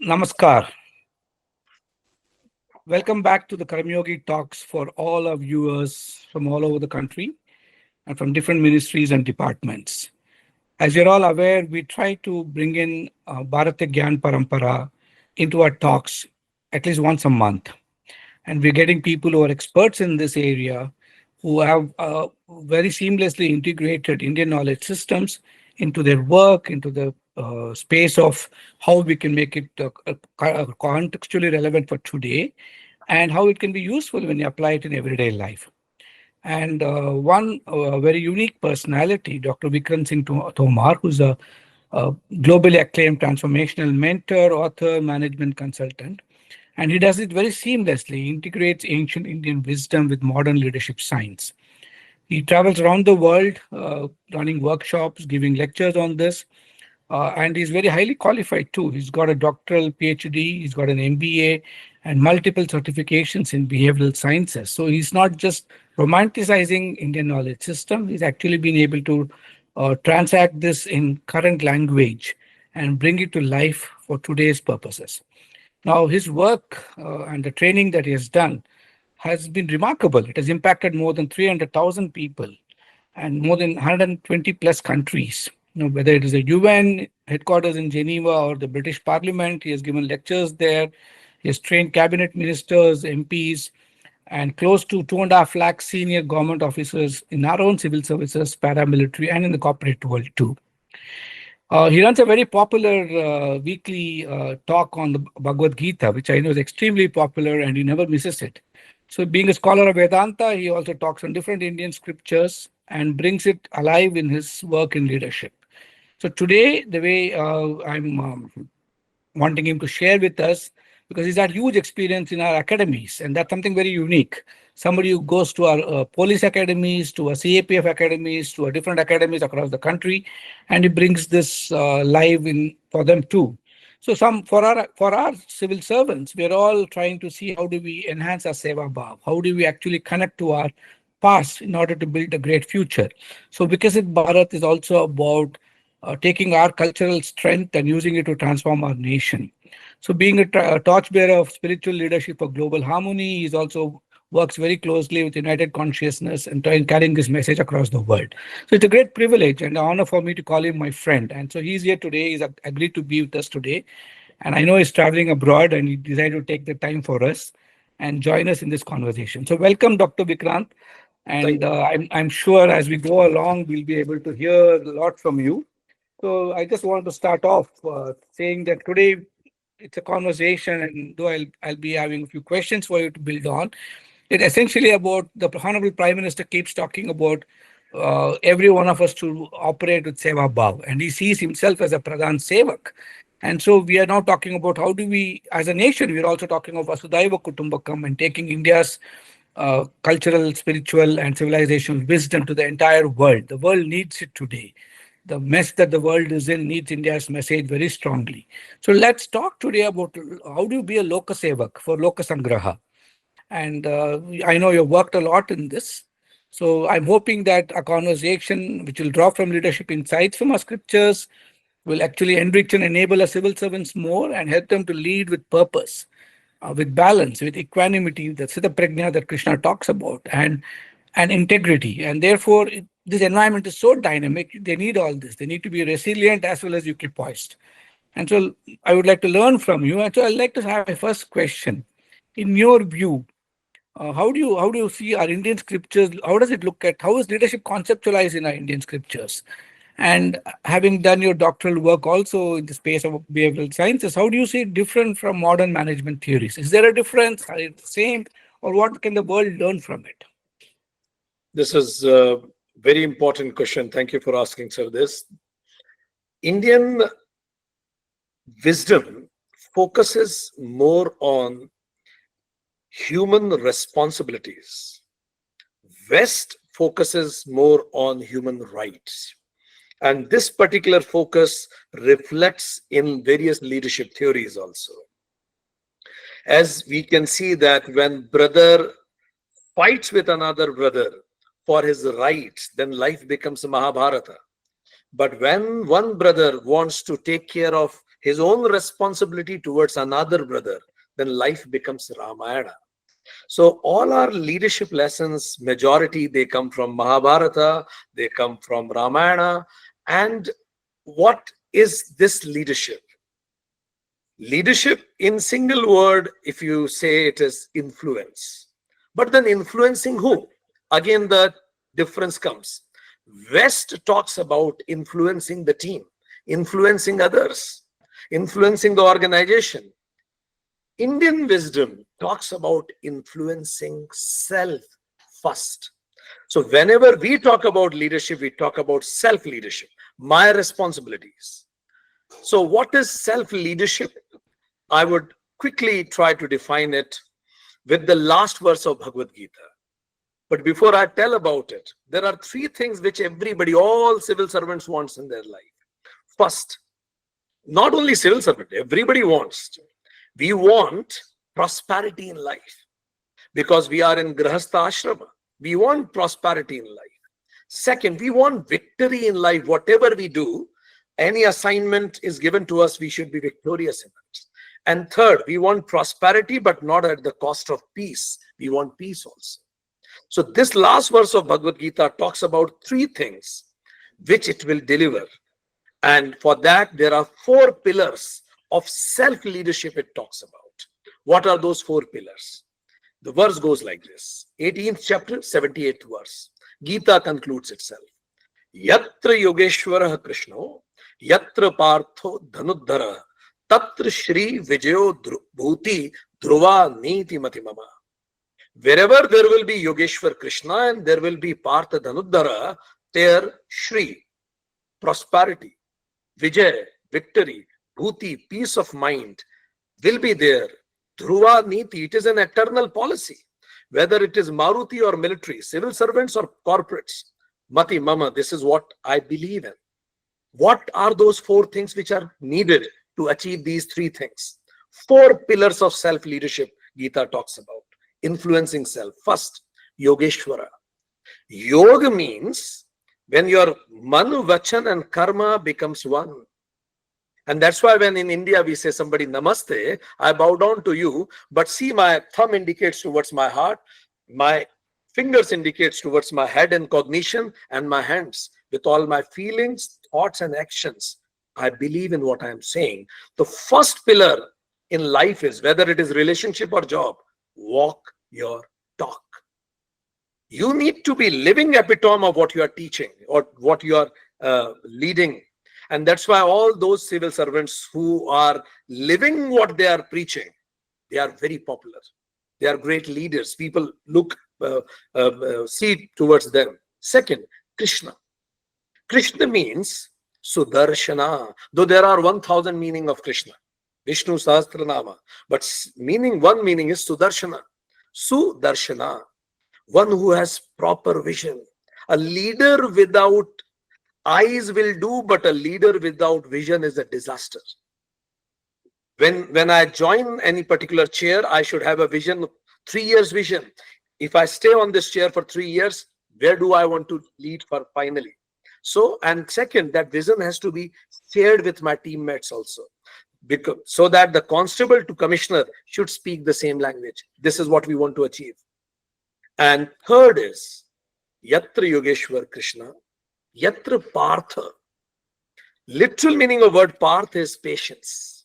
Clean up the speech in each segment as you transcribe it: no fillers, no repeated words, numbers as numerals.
Namaskar. Welcome back to the Karmyogi Talks for all our viewers from all over the country and from different ministries and departments. As you're all aware, we try to bring in Bharatiya Gyan Parampara into our talks at least once a month. And we're getting people who are experts in this area who have very seamlessly integrated Indian knowledge systems into their work, into the space of how we can make it contextually relevant for today and how it can be useful when you apply it in everyday life. And one very unique personality, Dr. Vikram Singh Tomar, who's a globally acclaimed transformational mentor, author, management consultant. And he does it very seamlessly, integrates ancient Indian wisdom with modern leadership science. He travels around the world, running workshops, giving lectures on this, and he's very highly qualified too. He's got a doctoral PhD, he's got an MBA, and multiple certifications in behavioral sciences. So he's not just romanticizing Indian knowledge system, he's actually been able to transact this in current language and bring it to life for today's purposes. Now, his work and the training that he has done has been remarkable. It has impacted more than 300,000 people and more than 120 plus countries. Whether it is the UN headquarters in Geneva or the British Parliament, he has given lectures there. He has trained cabinet ministers, MPs, and close to 2.5 lakh senior government officers in our own civil services, paramilitary, and in the corporate world too. He runs a very popular weekly talk on the Bhagavad Gita, which I know is extremely popular and he never misses it. So, being a scholar of Vedanta, he also talks on different Indian scriptures and brings it alive in his work in leadership. So, today, the way I'm wanting him to share with us, because he's had huge experience in our academies, and that's something very unique. Somebody who goes to our police academies, to our CAPF academies, to our different academies across the country, and he brings this live in for them too. So some for our civil servants, we're all trying to see how do we enhance our seva bhav, how do we actually connect to our past in order to build a great future. So Vikasit Bharat is also about taking our cultural strength and using it to transform our nation. So being a torchbearer of spiritual leadership for global harmony, he also works very closely with United Consciousness and trying carrying this message across the world. So it's a great privilege and an honor for me to call him my friend. And so he's here today. He's agreed to be with us today. And I know he's traveling abroad and he decided to take the time for us and join us in this conversation. So welcome, Dr. Vikrant. And I'm sure as we go along, we'll be able to hear a lot from you. So I just want to start off saying that today it's a conversation, and though I'll be having a few questions for you to build on, it essentially about the Honorable Prime Minister keeps talking about every one of us to operate with Seva Bhav, and he sees himself as a Pradhan Sevak. And so we are now talking about how do we, as a nation, we're also talking of Vasudhaiva Kutumbakam and taking India's cultural, spiritual, and civilizational wisdom to the entire world. The world needs it today. The mess that the world is in needs India's message very strongly. So let's talk today about how do you be a Loka Sevak for Loka Sangraha. And I know you've worked a lot in this. So I'm hoping that a conversation which will draw from leadership insights from our scriptures will actually enrich and enable our civil servants more and help them to lead with purpose, with balance, with equanimity, the Siddha Prajna that Krishna talks about, and integrity. And therefore, this environment is so dynamic, they need all this. They need to be resilient as well as equipoised. And so I would like to learn from you. And so I'd like to have my first question. In your view, how do you see our Indian scriptures? How does it look at how is leadership conceptualized in our Indian scriptures? And having done your doctoral work also in the space of behavioral sciences, how do you see it different from modern management theories? Is there a difference? Are it the same? Or what can the world learn from it? This is a very important question. Thank you for asking, sir. This Indian wisdom focuses more on human responsibilities. West focuses more on human rights. And this particular focus reflects in various leadership theories also. As we can see that when brother fights with another brother for his rights, then life becomes Mahabharata. But when one brother wants to take care of his own responsibility towards another brother, then life becomes Ramayana. So all our leadership lessons, majority, they come from Mahabharata, they come from Ramayana. And what is this leadership? Leadership, in single word, if you say, it is influence. But then influencing who? Again, the difference comes. West talks about influencing the team, influencing others, influencing the organization. Indian wisdom talks about influencing self first. So whenever we talk about leadership, we talk about self leadership, my responsibilities. So what is self leadership? I would quickly try to define it with the last verse of Bhagavad Gita. But before I tell about it, there are three things which everybody, all civil servants wants in their life. First, not only civil servant, everybody wants. We want prosperity in life because we are in Grahastha Ashrama. We want prosperity in life. Second, we want victory in life. Whatever we do, any assignment is given to us, we should be victorious in it. And third, we want prosperity, but not at the cost of peace. We want peace also. So this last verse of Bhagavad Gita talks about three things which it will deliver. And for that, there are four pillars of self-leadership it talks about. What are those four pillars? The verse goes like this. 18th chapter, 78th verse. Gita concludes itself. Yatra Yogeshwara Krishno, Yatra Partho Dhanuddhara, Tatra Shri Vijayo Bhuti Dhruva Niti Mati Mama. Wherever there will be Yogeshwar Krishna and there will be Partha Dhanuddhara, there Shri, prosperity, Vijay, victory, Bhuti, peace of mind will be there. Dhruva Niti, it is an eternal policy. Whether it is Maruti or military, civil servants or corporates. Mati Mama, this is what I believe in. What are those four things which are needed to achieve these three things? Four pillars of self-leadership Gita talks about. Influencing self. First, Yogeshwara. Yoga means when your manu, vachan and karma becomes one. And that's why when in India we say somebody namaste, I bow down to you, but see my thumb indicates towards my heart, my fingers indicates towards my head and cognition, and my hands with all my feelings, thoughts and actions. I believe in what I am saying. The first pillar in life is, whether it is relationship or job, walk your talk. You need to be living epitome of what you are teaching or what you are leading. And that's why all those civil servants who are living what they are preaching, they are very popular. They are great leaders. People look, see towards them. Second, Krishna. Krishna means Sudarshana. Though there are 1,000 meaning of Krishna. Vishnu Sahasranama. But one meaning is Sudarshana. Sudarshana. One who has proper vision. A leader without eyes will do, but a leader without vision is a disaster. When I join any particular chair, I should have a vision, 3 years vision. If I stay on this chair for 3 years, where do I want to lead for finally? So, and second, that vision has to be shared with my teammates also. So that the constable to commissioner should speak the same language. This is what we want to achieve. And third is Yatra Yogeshwar Krishna, Yatra Partha. Literal meaning of word Partha is patience.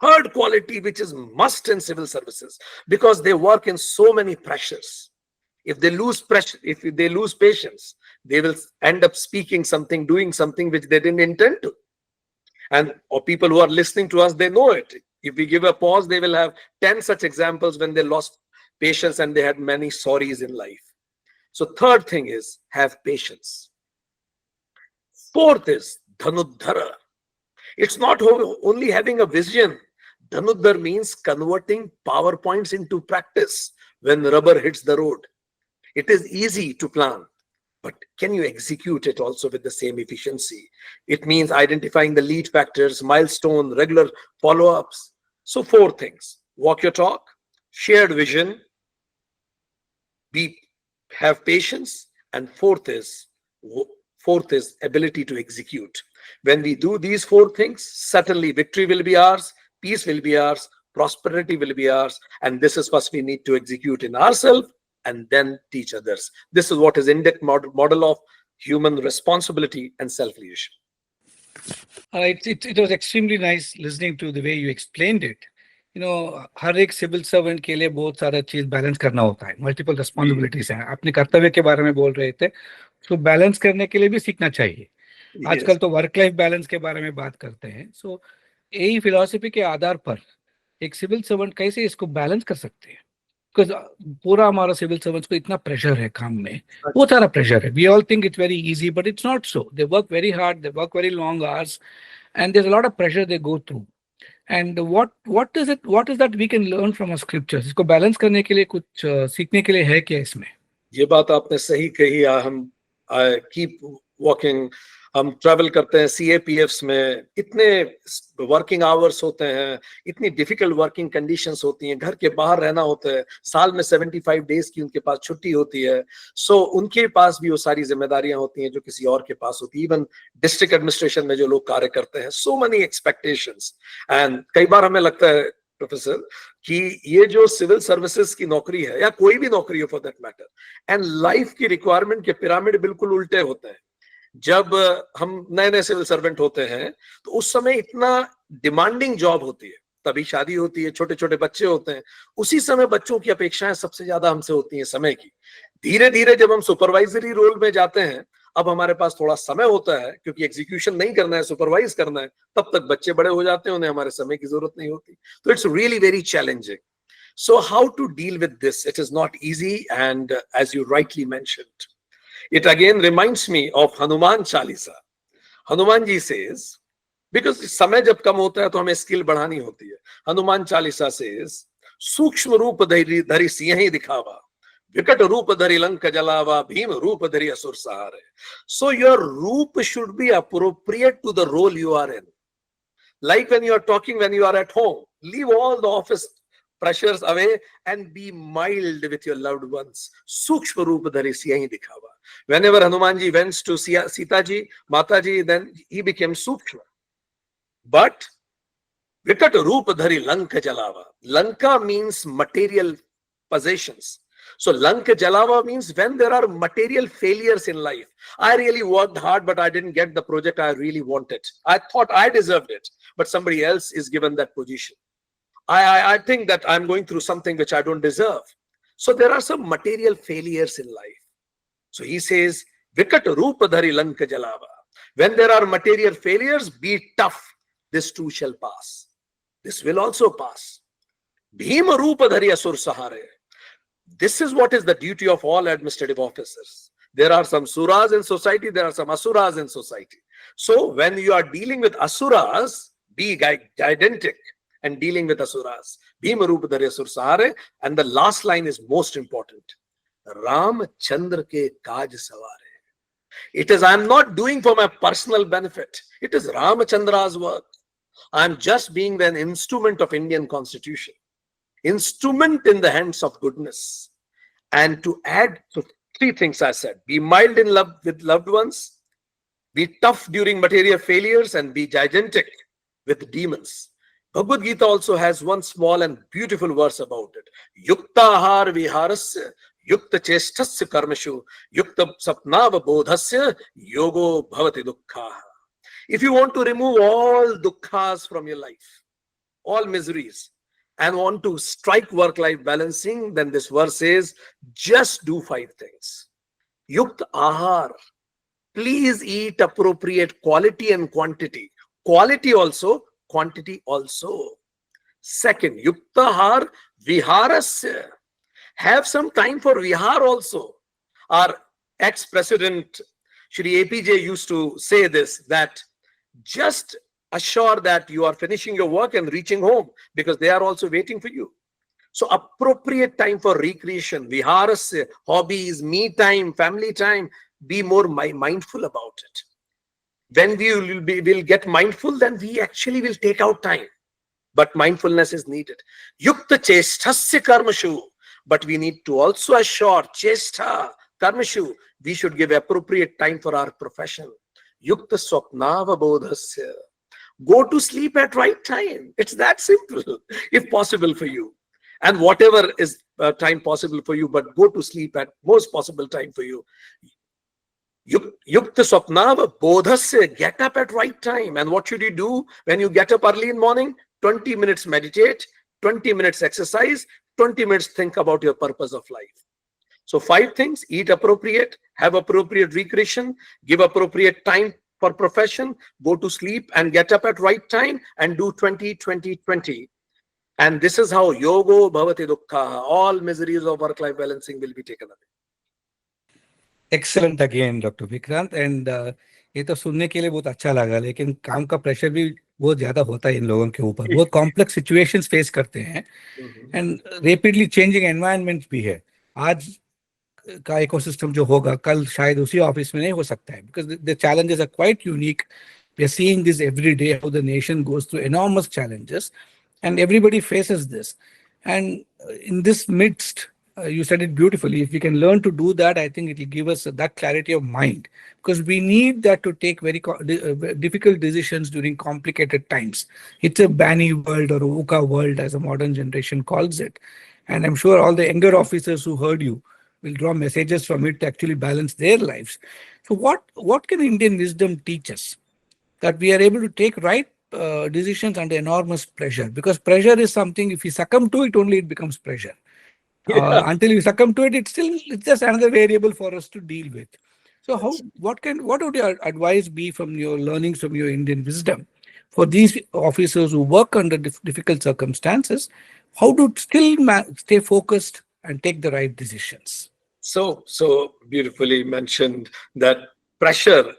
Third quality which is must in civil services, because they work in so many pressures. If they lose pressure, if they lose patience, they will end up speaking something, doing something which they didn't intend to. And or people who are listening to us, they know it. If we give a pause, they will have 10 such examples when they lost patience and they had many sorries in life. So third thing is have patience. Fourth is Dhanuddhara. It's not only having a vision. Dhanuddhar means converting PowerPoints into practice when rubber hits the road. It is easy to plan, but can you execute it also with the same efficiency? It means identifying the lead factors, milestone, regular follow-ups. So 4 things: walk your talk, shared vision, have patience, and fourth is ability to execute. When we do these four things, certainly victory will be ours, peace will be ours, prosperity will be ours. And this is first we need to execute in ourselves and then teach others. This is what is Indic model of human responsibility and self-leadership. It was extremely nice listening to the way you explained it. हर एक civil servant के लिए बहुत सारा चीज balance करना होता है, multiple responsibilities हैं. अपने कर्तव्य के बारे में बोल रहे थे, तो बैलेंस करने के लिए भी सीखना चाहिए. आजकल तो वर्क लाइफ बैलेंस के बारे में बात करते हैं. सो यही फिलॉसफी के आधार पर एक सिविल सर्वेंट कैसे इसको बैलेंस कर सकते हैं? बिकॉज पूरा हमारा सिविल सर्वेंट्स को इतना प्रेशर है काम में, बहुत सारा प्रेशर है. We all think it's very easy, but it's not so. They work very hard, they work very long hours, and there's a lot of pressure they go through. And what is that we can learn from our scriptures? इसको balance करने के लिए कुछ सीखने के लिए है क्या इसमें? ये बात आपने सही कही. हम कीप वॉकिंग, हम ट्रैवल करते हैं CAPFs में, इतने वर्किंग आवर्स होते हैं, इतनी डिफिकल्ट वर्किंग कंडीशंस होती हैं, घर के बाहर रहना होता है, साल में 75 डेज की उनके पास छुट्टी होती है. सो उनके पास भी वो सारी जिम्मेदारियां होती हैं जो किसी और के पास होती है. इवन डिस्ट्रिक्ट एडमिनिस्ट्रेशन में जो लोग कार्य करते हैं, सो मेनी एक्सपेक्टेशंस. एंड कई बार हमें लगता है प्रोफेसर कि ये जो सिविल सर्विसेज की नौकरी है, या कोई भी नौकरी हो for that matter, and life की रिक्वायरमेंट के पिरामिड बिल्कुल उल्टे होते हैं. जब हम नए नए सिविल सर्वेंट होते हैं तो उस समय इतना डिमांडिंग जॉब होती है, तभी शादी होती है, छोटे छोटे बच्चे होते हैं, उसी समय बच्चों की अपेक्षाएं सबसे ज्यादा हमसे होती हैं समय की. धीरे धीरे जब हम सुपरवाइजरी रोल में जाते हैं, अब हमारे पास थोड़ा समय होता है, क्योंकि एग्जीक्यूशन नहीं करना है, सुपरवाइज करना है, तब तक बच्चे बड़े हो जाते हैं, उन्हें हमारे समय की जरूरत नहीं होती. तो it's really very challenging. So how to deal with this? It is not easy, and as you rightly mentioned, it again reminds me of Hanuman Chalisa. Hanuman ji says, because समय जब कम होता है तो हमें स्किल बढ़ानी होती है. Hanuman Chalisa says, सूक्ष्म रूप धरि सिंह दिखावा, विकट रूप धरि लंक जलावा, भीम रूप धरि असुर सहारे. So your roop should be appropriate to the role you are in. Like when you are talking, when you are at home, leave all the office pressures away and be mild with your loved ones. Sukshma roop dhari siyahi dikhava. Whenever Hanumanji went to Sita ji, Mata ji, then he became Sukshma. But Vikat roop dhari Lanka jalava. Lanka means material possessions. So Lanka jalava means when there are material failures in life. I really worked hard, but I didn't get the project I really wanted. I thought I deserved it, but somebody else is given that position. I think that I'm going through something which I don't deserve. So there are some material failures in life. So he says, Vikat Rupa Dhari Lanka Jalava. When there are material failures, be tough. This too shall pass. This will also pass. Bhima Rupa Dhari Asur Sahare. This is what is the duty of all administrative officers. There are some suras in society, there are some asuras in society. So when you are dealing with asuras, be gigantic. And dealing with asuras. Bhima Rupa Dhari Asur Sahare. And the last line is most important. Ram Chandra ke kaaj saware. It is, I am not doing for my personal benefit. It is Ramachandra's work. I am just being an instrument of Indian constitution. Instrument in the hands of goodness. And to add to three things I said. Be mild in love with loved ones. Be tough during material failures. And be gigantic with demons. Bhagavad Gita also has one small and beautiful verse about it. Yukta ahar viharasya, yukta cheshtasya karmashu, yukta sapnava bodhasya, yogo bhavati dukkha. If you want to remove all dukkhas from your life, all miseries, and want to strike work-life balancing, then this verse says, just do 5 things. Yukta ahar. Please eat appropriate quality and quantity. Quality also, quantity also. Second, yuktahar viharasya. Have some time for vihar also. Our ex-president Shri APJ used to say this, that just assure that you are finishing your work and reaching home, because they are also waiting for you. So appropriate time for recreation, viharasya, hobbies, me time, family time. Be more mindful about it. When we will get mindful, then we actually will take out time. But mindfulness is needed. Yukta cheshtasya karmashu. But we need to also assure chestha karmashu. We should give appropriate time for our profession. Yukta swapnavabodhasya. Go to sleep at right time. It's that simple, if possible for you. And whatever is time possible for you, but go to sleep at most possible time for you. Yukta swapnava bodhasya, get up at right time. And what should you do when you get up early in morning? 20 minutes meditate, 20 minutes exercise, 20 minutes think about your purpose of life. So 5 things: eat appropriate, have appropriate recreation, give appropriate time for profession, go to sleep and get up at right time, and do 20-20-20. And this is how yogo bhavati dukkha, all miseries of work-life balancing will be taken away. Excellent again, Dr. Vikrant. And ये तो सुनने के लिए बहुत अच्छा लगा, लेकिन काम का प्रेशर भी बहुत ज्यादा होता है इन लोगों के ऊपर, बहुत कॉम्प्लेक्स सिचुएशंस फेस करते हैं एंड रेपिडली चेंजिंग एनवायरनमेंट भी है. आज का इकोसिस्टम जो होगा कल शायद उसी ऑफिस में नहीं हो सकता है, because the challenges are quite unique. We are seeing this every day, how the nation goes through enormous challenges and everybody faces this. And in this midst, you said it beautifully, if we can learn to do that, I think it will give us that clarity of mind, because we need that to take very difficult decisions during complicated times. It's a BANI world, or VUCA world as a modern generation calls it. And I'm sure all the younger officers who heard you will draw messages from it to actually balance their lives. So what can Indian wisdom teach us, that we are able to take right decisions under enormous pressure? Because pressure is something, if you succumb to it, only it becomes pressure. Until you succumb to it, it's just another variable for us to deal with. So what would your advice be from your learnings from your Indian wisdom for these officers who work under difficult circumstances? How to still stay focused and take the right decisions? So beautifully mentioned that pressure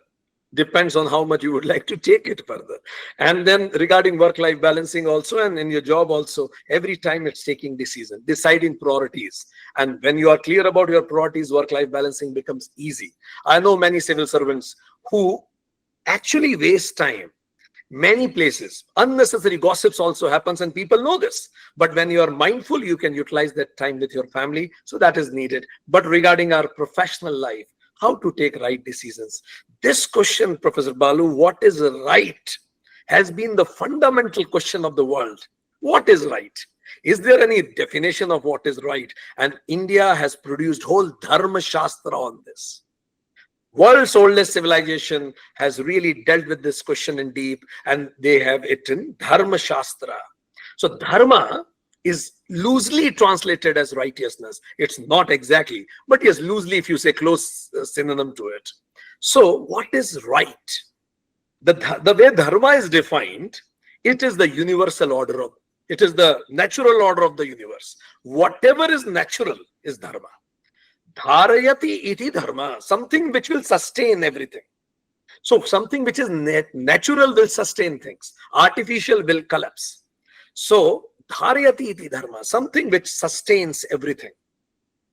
depends on how much you would like to take it further. And then regarding work-life balancing also, and in your job also, every time it's taking decision, deciding priorities. And when you are clear about your priorities, work-life balancing becomes easy. I know many civil servants who actually waste time. Many places, unnecessary gossips also happens, and people know this. But when you are mindful, you can utilize that time with your family. So that is needed. But regarding our professional life, how to take right decisions, this question, Professor Balu, what is right, has been the fundamental question of the world. What is right? Is there any definition of what is right? And India has produced whole Dharma Shastra on this. World's oldest civilization has really dealt with this question in deep, and they have it in Dharma Shastra. So Dharma is loosely translated as righteousness. It's not exactly, but yes, loosely, if you say close synonym to it. So what is right? The way Dharma is defined, it is the universal order of, it is the natural order of the universe. Whatever is natural is Dharma. Dharayati iti dharma, something which will sustain everything. So something which is natural will sustain things. Artificial will collapse. So dharayati iti dharma, something which sustains everything.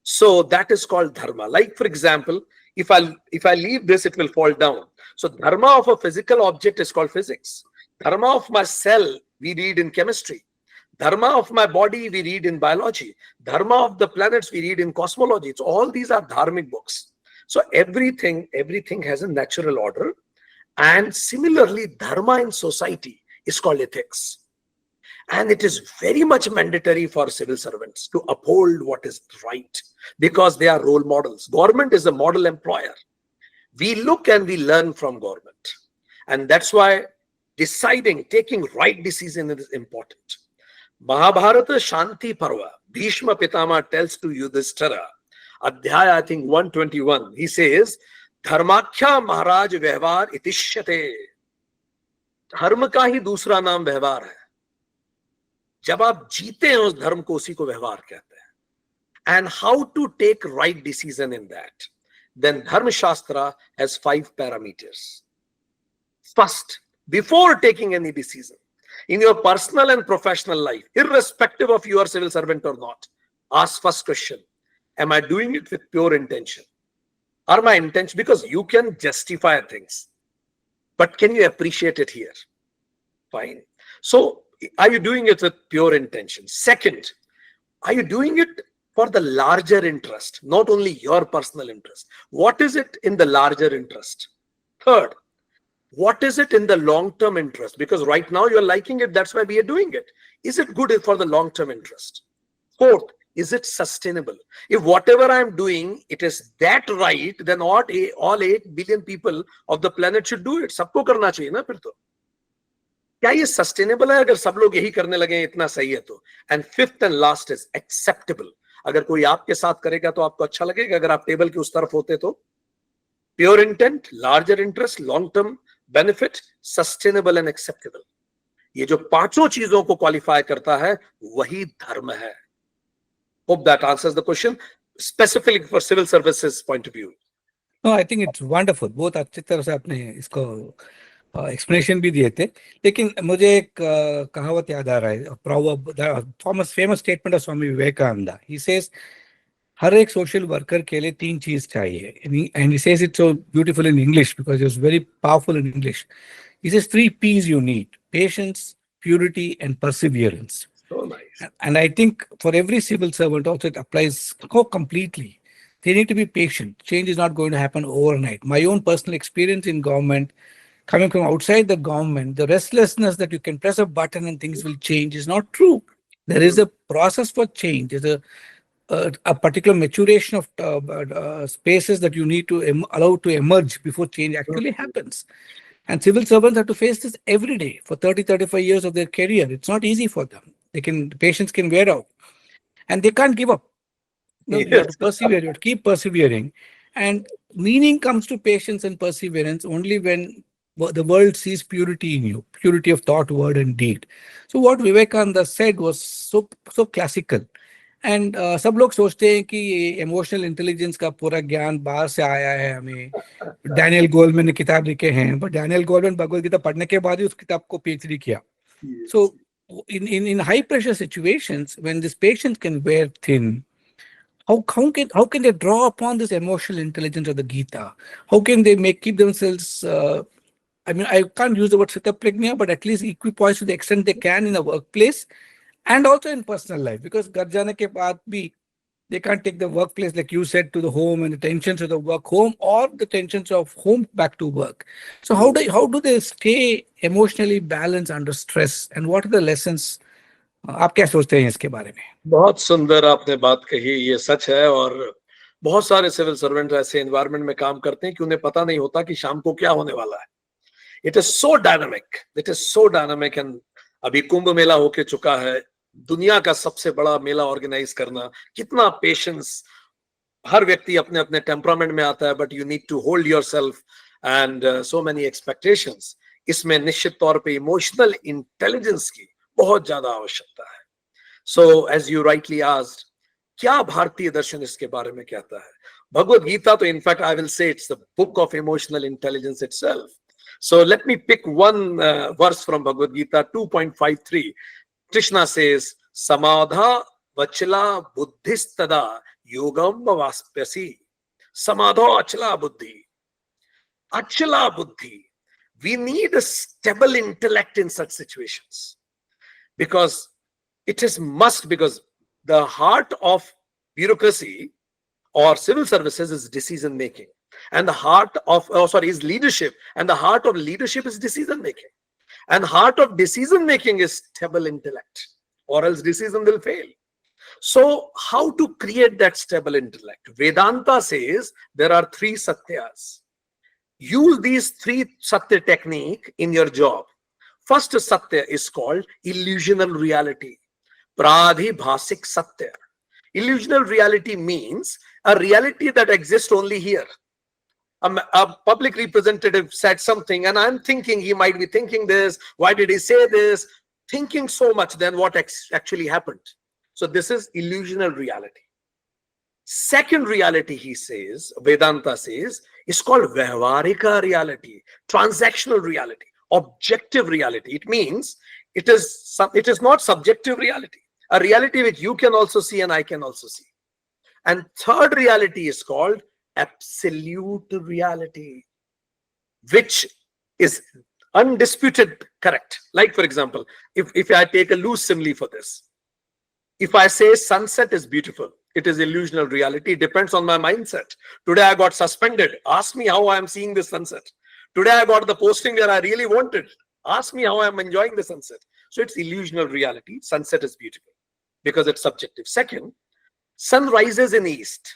So that is called dharma. Like, for example, if I leave this, it will fall down. So dharma of a physical object is called physics. Dharma of my cell, we read in chemistry. Dharma of my body, we read in biology. Dharma of the planets, we read in cosmology. So all these are dharmic books. So everything has a natural order. And similarly, dharma in society is called ethics. And it is very much mandatory for civil servants to uphold what is right, because they are role models. Government is a model employer. We look and we learn from government. And that's why taking right decision is important. Mahabharata Shanti Parva, Bhishma Pitama tells to Yudhishthira, Adhyaya, I think 121, he says, Dharmakhya Maharaj Vyavhar Itishyate. Dharma का ही दूसरा नाम व्यवहार है. जब आप जीते हैं उस धर्म को, उसी को व्यवहार कहते हैं. And how to take right decision in that? Then Dharma Shastra has 5 parameters. First, before taking any decision, in your personal and professional life, irrespective of you are civil servant or not, ask first question, am I doing it with pure intention? Are my intention, because you can justify things, but can you appreciate it here? Fine. So are you doing it with pure intention? Second, are you doing it for the larger interest, not only your personal interest? What is it in the larger interest? Third, What is it in the long-term interest? Because right now you're liking it, that's why we are doing it. Is it good for the long-term interest? Fourth, is it sustainable? If whatever I'm doing, it is that right, then all 8 billion people of the planet should do it. सबको करना चाहिए ना फिर तो. क्या ये sustainable है? अगर सब लोग यही करने लगे इतना सही है तो. And fifth and last is acceptable. अगर कोई आपके साथ करेगा तो आपको अच्छा लगेगा. अगर आप टेबल के उस तरफ होते तो. Pure intent, larger interest, long term benefit, sustainable and acceptable. ये जो पांचों चीजों को क्वालिफाई करता है वही धर्म है. Hope that answers the question specifically for civil services point of view. No, I think it's wonderful. बहुत अच्छी तरह से आपने इसको एक्सप्लेनेशन भी दिए थे. लेकिन मुझे एक कहावत याद आ रहा है, proverb, famous statement of Swami Vivekananda. He says हर एक सोशल वर्कर के लिए 3 चीज चाहिए. And he says it so beautiful in English because it's very powerful in English. He says 3 P's you need: patience, purity and perseverance. So nice. And I think for every civil servant also it applies so completely. They need to be patient. Change is not going to happen overnight. My own personal experience in government, coming from outside the government, the restlessness that you can press a button and things will change is not true. There is a process for change. There's a particular maturation of spaces that you need to allow to emerge before change actually happens. And civil servants have to face this every day for 30-35 years of their career. It's not easy for them. Patience can wear out. And they can't give up. No, you have to persevere, you have to keep persevering. And meaning comes to patience and perseverance only when the world sees purity in you, purity of thought, word, and deed. So what Vivekananda said was so classical. And सब लोग सोचते हैं कि emotional intelligence का पूरा ज्ञान बाहर से आया है हमें. डैनियल गोलमैन ने किताब लिखे हैं, but Daniel Goleman Bhagavad Gita पढ़ने के बाद ही उस किताब को पीएचडी किया. सो in high pressure situations when this patient can wear thin, how can they draw upon this emotional intelligence of the Gita? How can they keep themselves I mean, I can't use the word sthitaprajna, but at least equipoise to the extent they can in the workplace and also in personal life, because घर जाने के बाद भी they can't take the workplace, like you said, to the home, and the tensions of the work home or the tensions of home back to work. So how do they stay emotionally balanced under stress, and what are the lessons? आप क्या सोचते हैं इसके बारे में? बहुत सुंदर आपने बात कही, ये सच है. और बहुत सारे सिविल सर्वेंट ऐसे एनवायरनमेंट में काम करते हैं कि उन्हें पता नहीं होता कि शाम को क्या होने वाला है. It is so dynamic. And अभी कुंभ मेला होके चुका है. दुनिया का सबसे बड़ा मेला ऑर्गेनाइज करना, कितना पेशेंस. हर व्यक्ति अपने अपने टेम्परामेंट में आता है, but you need to hold yourself and so many expectations. इसमें निश्चित तौर पे इमोशनल इंटेलिजेंस की बहुत ज्यादा आवश्यकता है. So as you rightly asked, क्या भारतीय दर्शन इसके बारे में कहता है? भगवद गीता तो in fact I will say it's the book of emotional intelligence itself. So let me pick one verse from Bhagavad Gita 2.53. Krishna says, Samadha vachla buddhistada yogam vaspyasi. Samadha achla buddhi. Achla buddhi. We need a stable intellect in such situations. Because it is must, because the heart of bureaucracy or civil services is decision making. And the heart of is leadership, and the heart of leadership is decision making, and heart of decision making is stable intellect, or else decision will fail. So how to create that stable intellect? Vedanta says there are 3 satyas. Use these 3 satya technique in your job. First satya is called illusional reality, pradhibhasik satya. Illusional reality means a reality that exists only here. A public representative said something and I'm thinking he might be thinking this. Why did he say this? Thinking so much, then what actually happened? So this is illusional reality. Second reality, he says, Vedanta says, is called Vyavaharika reality, transactional reality, objective reality. It means it is not subjective reality, a reality which you can also see and I can also see. And third reality is called absolute reality, which is undisputed correct. Like, for example, if I take a loose simile for this, if I say sunset is beautiful, it is illusional reality. It depends on my mindset. Today I got suspended. Ask me how I am seeing this sunset. Today I got the posting where I really wanted. Ask me how I'm enjoying the sunset. So it's illusional reality. Sunset is beautiful because it's subjective. Second, sun rises in east.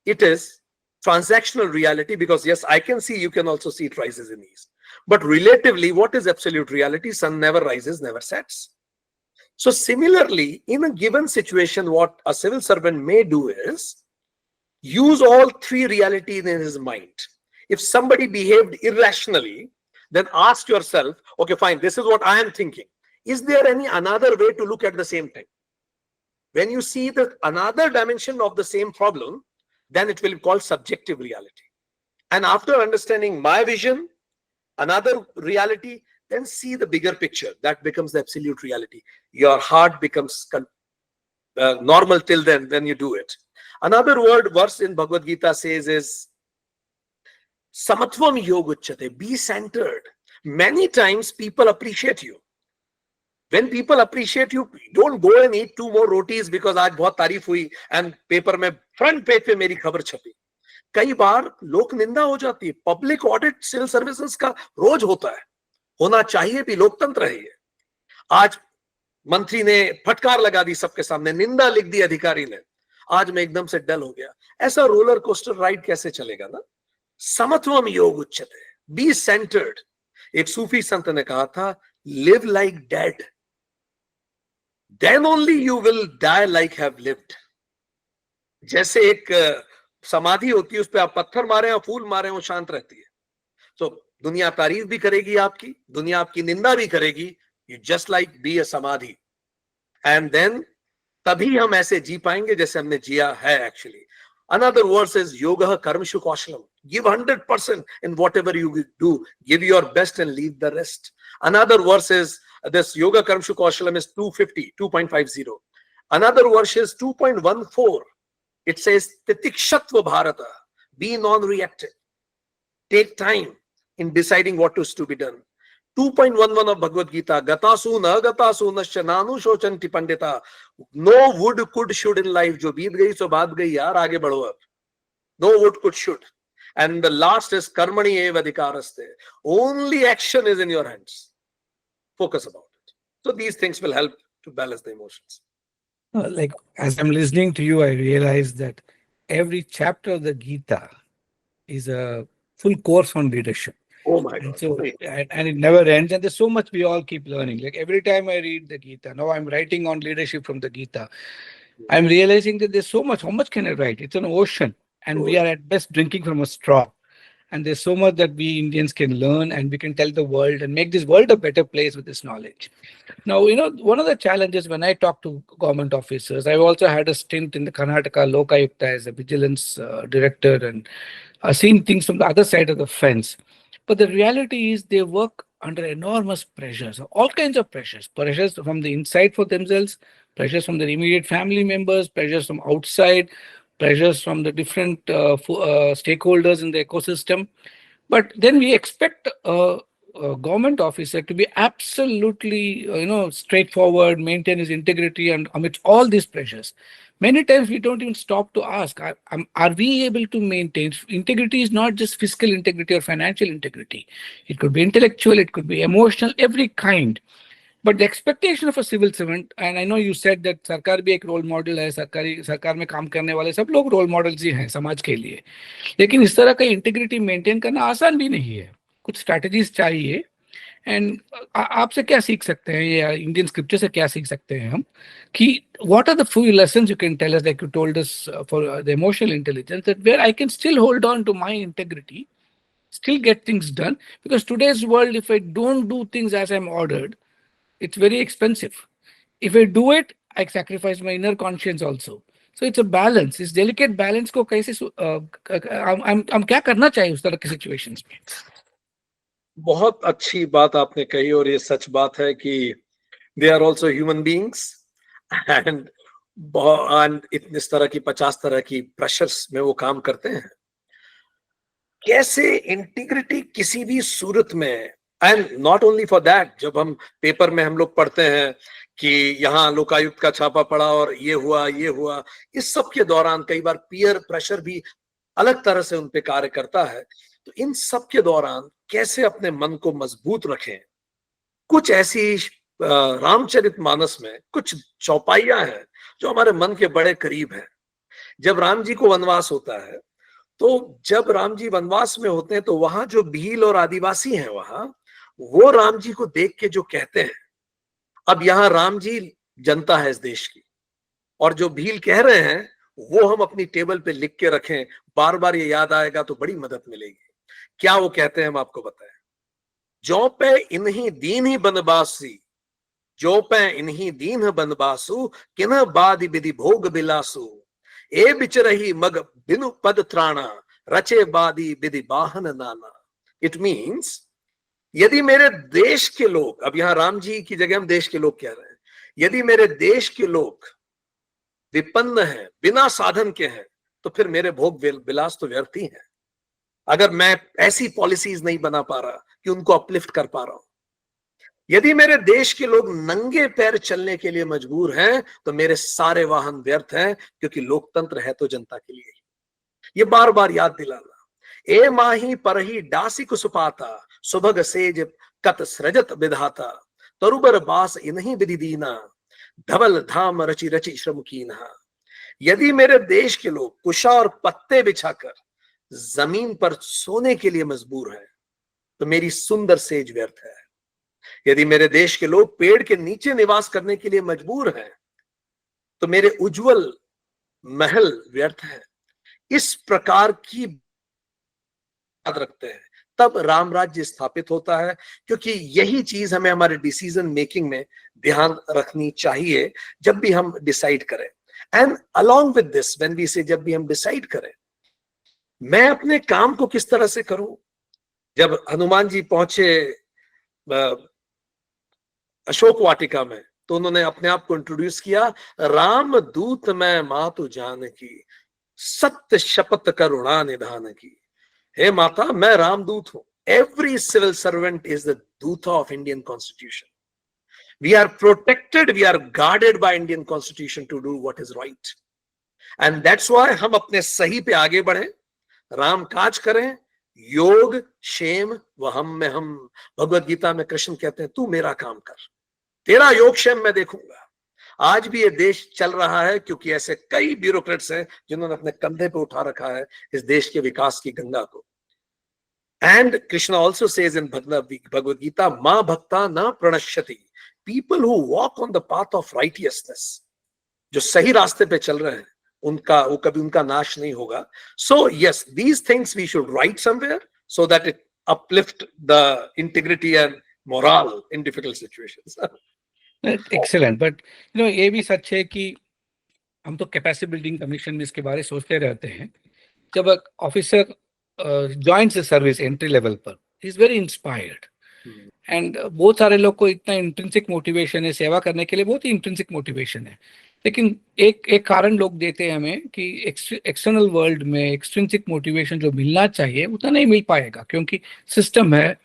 It is transactional reality because yes, I can see, you can also see it rises in east. But relatively, what is absolute reality? Sun never rises, never sets. So similarly, in a given situation, what a civil servant may do is use all three realities in his mind. If somebody behaved irrationally, then ask yourself, okay, fine, this is what I am thinking. Is there any another way to look at the same thing? When you see the another dimension of the same problem, then it will be called subjective reality. And after understanding my vision, another reality, then see the bigger picture. That becomes the absolute reality. Your heart becomes normal till then when you do it. Another verse in Bhagavad Gita says is Samatvam yoguchyate, be centered. Many times people appreciate you. When people appreciate you, don't go and eat 2 more rotis because आज बहुत तारीफ हुई and paper में front page पे मेरी खबर छपी. कई बार लोक निंदा हो जाती है. पब्लिक ऑडिट सिविल सर्विसेज का रोज होता है, होना चाहिए भी, लोकतंत्र है ये. आज मंत्री ने फटकार लगा दी सबके सामने, निंदा लिख दी अधिकारी ने, आज मैं एकदम से डल हो गया. ऐसा रोलर कोस्टर राइड कैसे चलेगा ना. समत्वम योग उच्चते, बी सेंटर्ड. एक सूफी संत ने कहा था, live like dead, then only you will die like have lived. जैसे एक समाधि होती है, उस पर आप पत्थर मारे और फूल मारे, वो शांत रहती है. तो दुनिया तारीफ भी करेगी आपकी, दुनिया आपकी निंदा भी करेगी. You just like be a समाधि, एंड देन तभी हम ऐसे जी पाएंगे जैसे हमने जिया है actually. Another verse is yoga karmshu kaushalam. Give 100% in whatever you do. Give your best and leave the rest. Another verse is this yoga karmshu kaushalam is 250. Another verse is 2.14. It says titikshatva bharata. Be non-reactive. Take time in deciding what is to be done. 2.11 of Bhagavad Gita, Gatasu na gatasu nasya nanu shochanti pandita. No would, could, should in life. Jo beet gayi so baat gayi yaar, aage badho ab. No would, could, should. And the last is karmani eva adhikaraste. Only action is in your hands. Focus about it. So these things will help to balance the emotions. Like, as I'm listening to you, I realize that every chapter of the Gita is a full course on leadership. Oh my And God. so, and it never ends. And there's so much we all keep learning. Like every time I read the Gita, now I'm writing on leadership from the Gita, I'm realizing that there's so much. How much can I write? It's an ocean, and we are at best drinking from a straw. And there's so much that we Indians can learn, and we can tell the world and make this world a better place with this knowledge. Now, one of the challenges when I talk to government officers, I've also had a stint in the Karnataka Lokayukta as a vigilance director, and seen things from the other side of the fence. But the reality is they work under enormous pressures, all kinds of pressures from the inside for themselves, pressures from their immediate family members, pressures from outside, pressures from the different stakeholders in the ecosystem. But then we expect a government officer to be absolutely, straightforward, maintain his integrity, and amidst all these pressures. Many times we don't even stop to ask, are we able to maintain? Integrity is not just fiscal integrity or financial integrity. It could be intellectual, it could be emotional, every kind. But the expectation of a civil servant, and I know you said that सरकार भी एक role model है, सरकार में काम करने वाले सब लोग रोल मॉडल्स ही हैं समाज के लिए, लेकिन इस तरह का इंटीग्रिटी मेंटेन करना आसान भी नहीं है. कुछ स्ट्रैटेजीज चाहिए. एंड आपसे क्या सीख सकते हैं या इंडियन स्क्रिप्चर से क्या सीख सकते हैं हम कि what are the few lessons you can tell us, like you told us for the emotional intelligence, that where I can still hold on to my integrity, still get things done, because today's world, if I don't do things as I'm ordered, it's very expensive. If I do it, I sacrifice my inner conscience also. So it's a balance. इस delicate balance को कैसे हम क्या करना चाहिए उस तरह के situations में? बहुत अच्छी बात आपने कही, और ये सच बात है कि they are also human beings, and इस तरह की 50 तरह की प्रेशर्स में वो काम करते हैं. कैसे इंटीग्रिटी किसी भी सूरत में, and not only for that, जब हम पेपर में हम लोग पढ़ते हैं कि यहाँ लोकायुक्त का छापा पड़ा और ये हुआ, इस सब के दौरान कई बार पीयर प्रेशर भी अलग तरह से उन पे कार्य करता है. तो इन सब के दौरान कैसे अपने मन को मजबूत रखें, कुछ ऐसी रामचरितमानस में कुछ चौपाइयां हैं जो हमारे मन के बड़े करीब हैं। जब राम जी को वनवास होता है, तो जब राम जी वनवास में होते हैं तो वहां जो भील और आदिवासी हैं वहां, वो राम जी को देख के जो कहते हैं, अब यहाँ राम जी जनता है इस देश की, और जो भील कह रहे हैं वो हम अपनी टेबल पे लिख के रखें, बार बार ये याद आएगा तो बड़ी मदद मिलेगी। क्या वो कहते हैं हम आपको बताएं। जो पे इन्हीं दीन ही बनबासी, जो पे इन्हीं दीन बनबासु, किन्ह बादि विधि भोग बिलासु, ए बिचरही मग बिनु पद त्राणा, रचे बादी विधि बाहन नाना। इट मीन्स यदि मेरे देश के लोग, अब यहां राम जी की जगह हम देश के लोग कह रहे हैं, यदि मेरे देश के लोग विपन्न हैं, बिना साधन के हैं, तो फिर मेरे भोग विलास तो व्यर्थ ही हैं। अगर मैं ऐसी पॉलिसीज नहीं बना पा रहा कि उनको अपलिफ्ट कर पा रहा हूं, यदि मेरे देश के लोग नंगे पैर चलने के लिए मजबूर हैं, तो मेरे सारे वाहन व्यर्थ हैं, क्योंकि लोकतंत्र है तो जनता के लिए ही। ये बार बार याद दिलाना। ए माही परही डासी कुसुपाता, सुभग सेज कत सृजत विधाता, तरुबर बास इन्हीं विधि दीना, धवल धाम रचि रचि श्रम कीन्हा। यदि मेरे देश के लोग कुशा और पत्ते बिछाकर जमीन पर सोने के लिए मजबूर हैं, तो मेरी सुंदर सेज व्यर्थ है। यदि मेरे देश के लोग पेड़ के नीचे निवास करने के लिए मजबूर हैं, तो मेरे उज्जवल महल व्यर्थ है। इस प्रकार की याद रखते हैं, तब राम राज्य स्थापित होता है। क्योंकि यही चीज हमें हमारे डिसीजन मेकिंग में ध्यान रखनी चाहिए जब भी हम डिसाइड करें। And along with this, when we say, जब भी हम डिसाइड करें, मैं अपने काम को किस तरह से करूं। जब हनुमान जी पहुंचे अशोक वाटिका में, तो उन्होंने अपने आप को इंट्रोड्यूस किया, राम दूत मैं मातु जान की, सत्य शपथ करुणा निधान की। हे माता, मैं रामदूत हूं। Every civil servant is the doot of Indian constitution. We are protected, we are guarded by Indian constitution to do what is right. And that's why हम अपने सही पे आगे बढ़े, राम काज करें, योग क्षेम व हम में हम। भगवत गीता में कृष्ण कहते हैं, तू मेरा काम कर, तेरा योग क्षेम मैं देखूंगा। आज भी ये देश चल रहा है क्योंकि ऐसे कई ब्यूरोक्रेट्स हैं जिन्होंने अपने कंधे पे उठा रखा है इस देश के विकास की गंगा को। And Krishna also says in Bhagavad Gita, मां भक्ता न प्रणश्यति, people who walk on the path of righteousness, जो सही रास्ते पे चल रहे हैं, वो कभी उनका नाश नहीं होगा। So yes, these things we should write somewhere so that it uplift the integrity and moral in difficult situations. Excellent. But ये भी सच है कि हम तो कैपेसिटी बिल्डिंग कमीशन में इसके बारे में सोचते रहते हैं। जब officer joins the service entry level पर, इज वेरी इंस्पायर्ड, एंड बहुत सारे लोग को इतना इंट्रिंसिक मोटिवेशन है सेवा करने के लिए, बहुत ही इंट्रिंसिक मोटिवेशन है। लेकिन एक कारण लोग देते हैं हमें कि एक्सटर्नल वर्ल्ड में एक्सट्रिंसिक मोटिवेशन जो मिलना चाहिए उतना नहीं मिल पाएगा, क्योंकि सिस्टम है,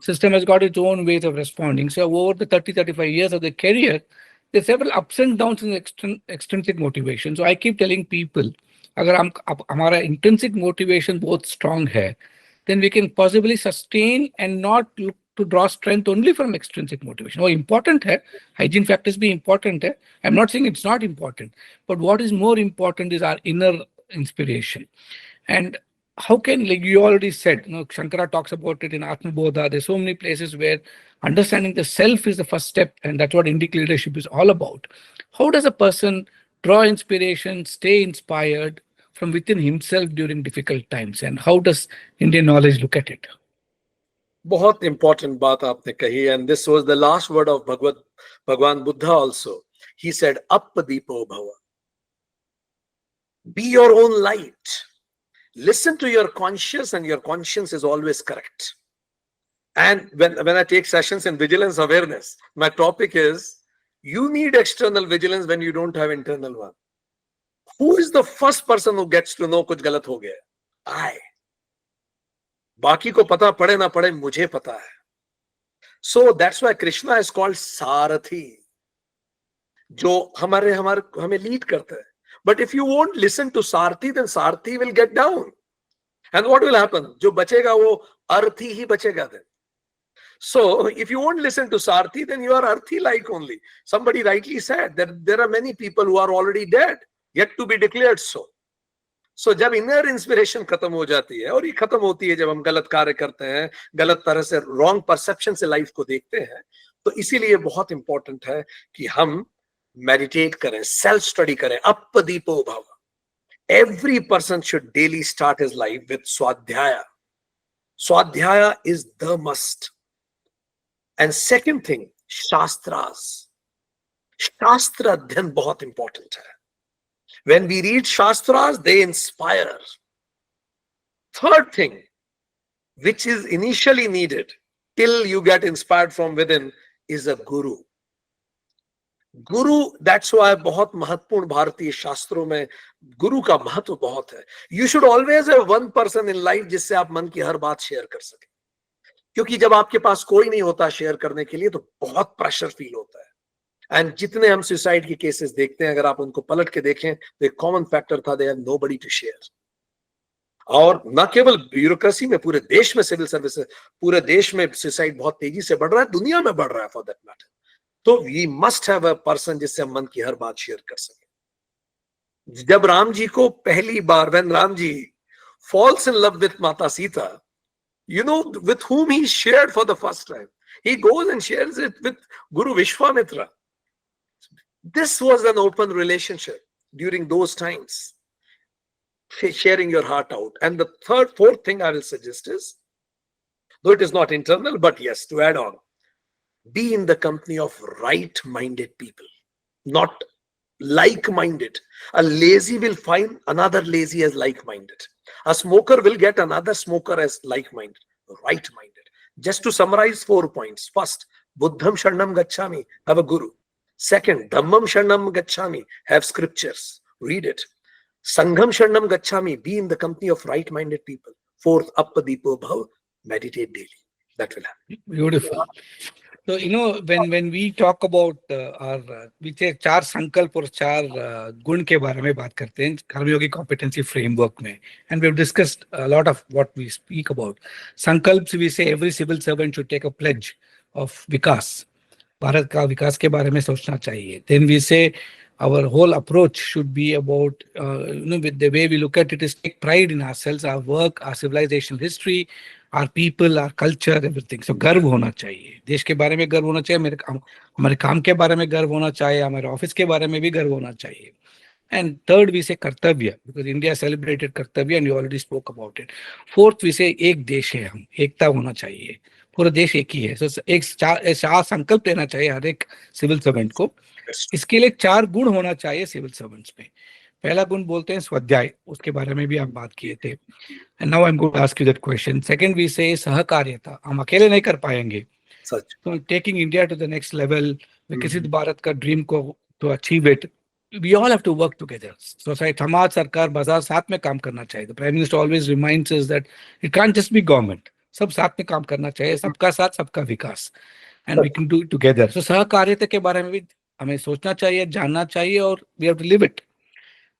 system has got its own ways of responding. So over the 30-35 years of their career, there's several ups and downs in extrinsic motivation. So I keep telling people, अगर हमारा intrinsic motivation बहुत strong है, then we can possibly sustain and not look to draw strength only from extrinsic motivation. वो important है, hygiene factors भी important है. I'm not saying it's not important, but what is more important is our inner inspiration. And how can, like you already said, Shankara talks about it in Atmabodha. There's so many places where understanding the self is the first step, and that's what Indic leadership is all about. How does a person draw inspiration, stay inspired from within himself during difficult times, and how does Indian knowledge look at it? बहुत important बात आपने कही, and this was the last word of Bhagwan Buddha also. He said, अप दीपो भव, be your own light. Listen to your conscience, and your conscience is always correct. And when I take sessions in vigilance awareness, my topic is, you need external vigilance when you don't have internal one. Who is the first person who gets to know कुछ गलत हो गया? I. बाकी को पता पड़े ना पड़े, मुझे पता है. So that's why Krishna is called Sarathi, जो हमें लीड करता है. But if you won't listen to Sarthi, then Sarthi will get down. And what will happen? जो बचेगा वो अर्थी ही बचेगा then. So if you won't listen to Sarthi, then you are earthy like only. Somebody rightly said that there are many people who are already dead, yet to be declared so. So जब inner inspiration खत्म हो जाती है, और ये खत्म होती है जब हम गलत कार्य करते हैं, गलत तरह से wrong perception से life को देखते हैं, तो इसीलिए बहुत important है कि हम meditate करें, self study करें, अपदीपो भव. Every person should daily start his life with Swadhyaya. Swadhyaya is the must. And second thing, Shastras. Shastra अध्ययन बहुत important है. When we read Shastras, they inspire. Third thing, which is initially needed till you get inspired from within, is a guru. Guru, that's why बहुत महत्वपूर्ण भारतीय शास्त्रों में गुरु का महत्व बहुत है. You should always have one person in life जिससे आप मन की हर बात शेयर कर सके, क्योंकि जब आपके पास कोई नहीं होता शेयर करने के लिए तो बहुत प्रेशर फील होता है. एंड जितने हम सुसाइड के केसेस देखते हैं, अगर आप उनको पलट के देखें तो एक कॉमन फैक्टर था, they have nobody to share. और न केवल ब्यूरोक्रेसी में, पूरे देश में सिविल सर्विस, पूरे देश में सुसाइड बहुत तेजी से बढ़ रहा है, दुनिया में बढ़ रहा है फॉर दैट मैटर. तो we must have a person जिससे हम मन की हर बात शेयर कर सके. जब राम जी को पहली बार, when Ram ji falls in love with Mata Sita, you know with whom he shared for the first time, he goes and shares it with Guru Vishwamitra. This was an open relationship during those times, sharing your heart out. And the fourth thing I will suggest is, though it is not internal, but yes, to add on, be in the company of right-minded people, not like-minded. A lazy will find another lazy as like-minded. A smoker will get another smoker as like-minded, right-minded. Just to summarize 4 points. First, Buddham Sharanam Gacchami, have a guru. Second, Dhammam Sharanam Gacchami, have scriptures, read it. Sangham Sharanam Gacchami, be in the company of right-minded people. Fourth, Appadipo Bhav, meditate daily. That will happen. Beautiful. So, when we talk about we say 4 संकल्प और 4 गुण के बारे में बात करते हैं कर्मयोगी competency framework में, and we've discussed a lot of what we speak about. संकल्प, we say every civil servant should take a pledge of विकास, भारत का विकास के बारे में सोचना चाहिए. Then we say our whole approach should be about, with the way we look at it is take pride in ourselves, our work, our civilization history, our people, our culture, everything. So गर्व होना चाहिए, देश के बारे में गर्व होना चाहिए, हमारे काम के बारे में गर्व होना चाहिए, हमारे ऑफिस के बारे में भी गर्व होना चाहिए. And third, we say कर्तव्य, because India celebrated कर्तव्य and you already spoke about it. Fourth, we say एक देश है हम, एकता होना चाहिए, पूरा देश एक ही है. So एक 4 संकल्प लेना चाहिए हर एक सिविल सर्वेंट को. इसके लिए 4 गुण होना चाहिए सिविल सर्वेंट्स में. पहला गुण बोलते हैं स्वाध्याय, उसके बारे में भी आप बात किए थे. And now I'm going to ask you that question. Second, we say सहकार्यता, हम अकेले नहीं कर पाएंगे. So taking India to the next level, विकसित भारत का ड्रीम को to achieve it, we all have to work together. Society, समाज, सरकार, बाजार साथ में काम करना चाहिए. The Prime Minister always reminds us that it can't just be government. सब साथ में काम करना चाहिए, सबका साथ सबका विकास. And we can do it together. So सहकार्यता के बारे में भी हमें सोचना चाहिए, जानना चाहिए, और we have to live it.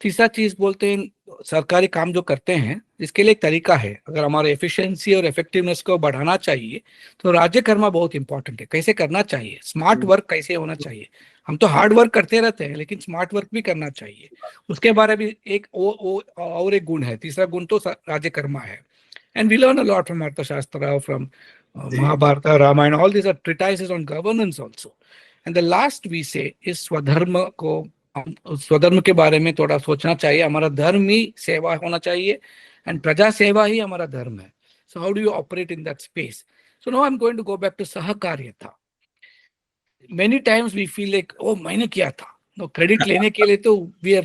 तीसरा चीज बोलते हैं सरकारी काम जो करते हैं इसके लिए एक तरीका है. अगर हमारे एफिशिएंसी और इफेक्टिवनेस को बढ़ाना चाहिए तो राज्य कर्मा बहुत इंपॉर्टेंट है. कैसे करना चाहिए, स्मार्ट वर्क कैसे होना चाहिए. हम तो हार्ड वर्क करते रहते हैं लेकिन स्मार्ट वर्क भी करना चाहिए. उसके बारे में एक और एक गुण है. तीसरा गुण तो राज्य कर्मा है. And we learn a lot from Arthashastra, from Mahabharata, Ramayana. All these are treatises on governance also. And the last we say is swadharma को, स्वधर्म के बारे में थोड़ा सोचना चाहिए. हमारा धर्म ही सेवा होना चाहिए एंड प्रजा सेवा ही हमारा धर्म है. So how do you operate in that space. So now I am going to go back to sahkaryata. Many times we feel like oh मैंने किया था, नो क्रेडिट लेने के लिए तो we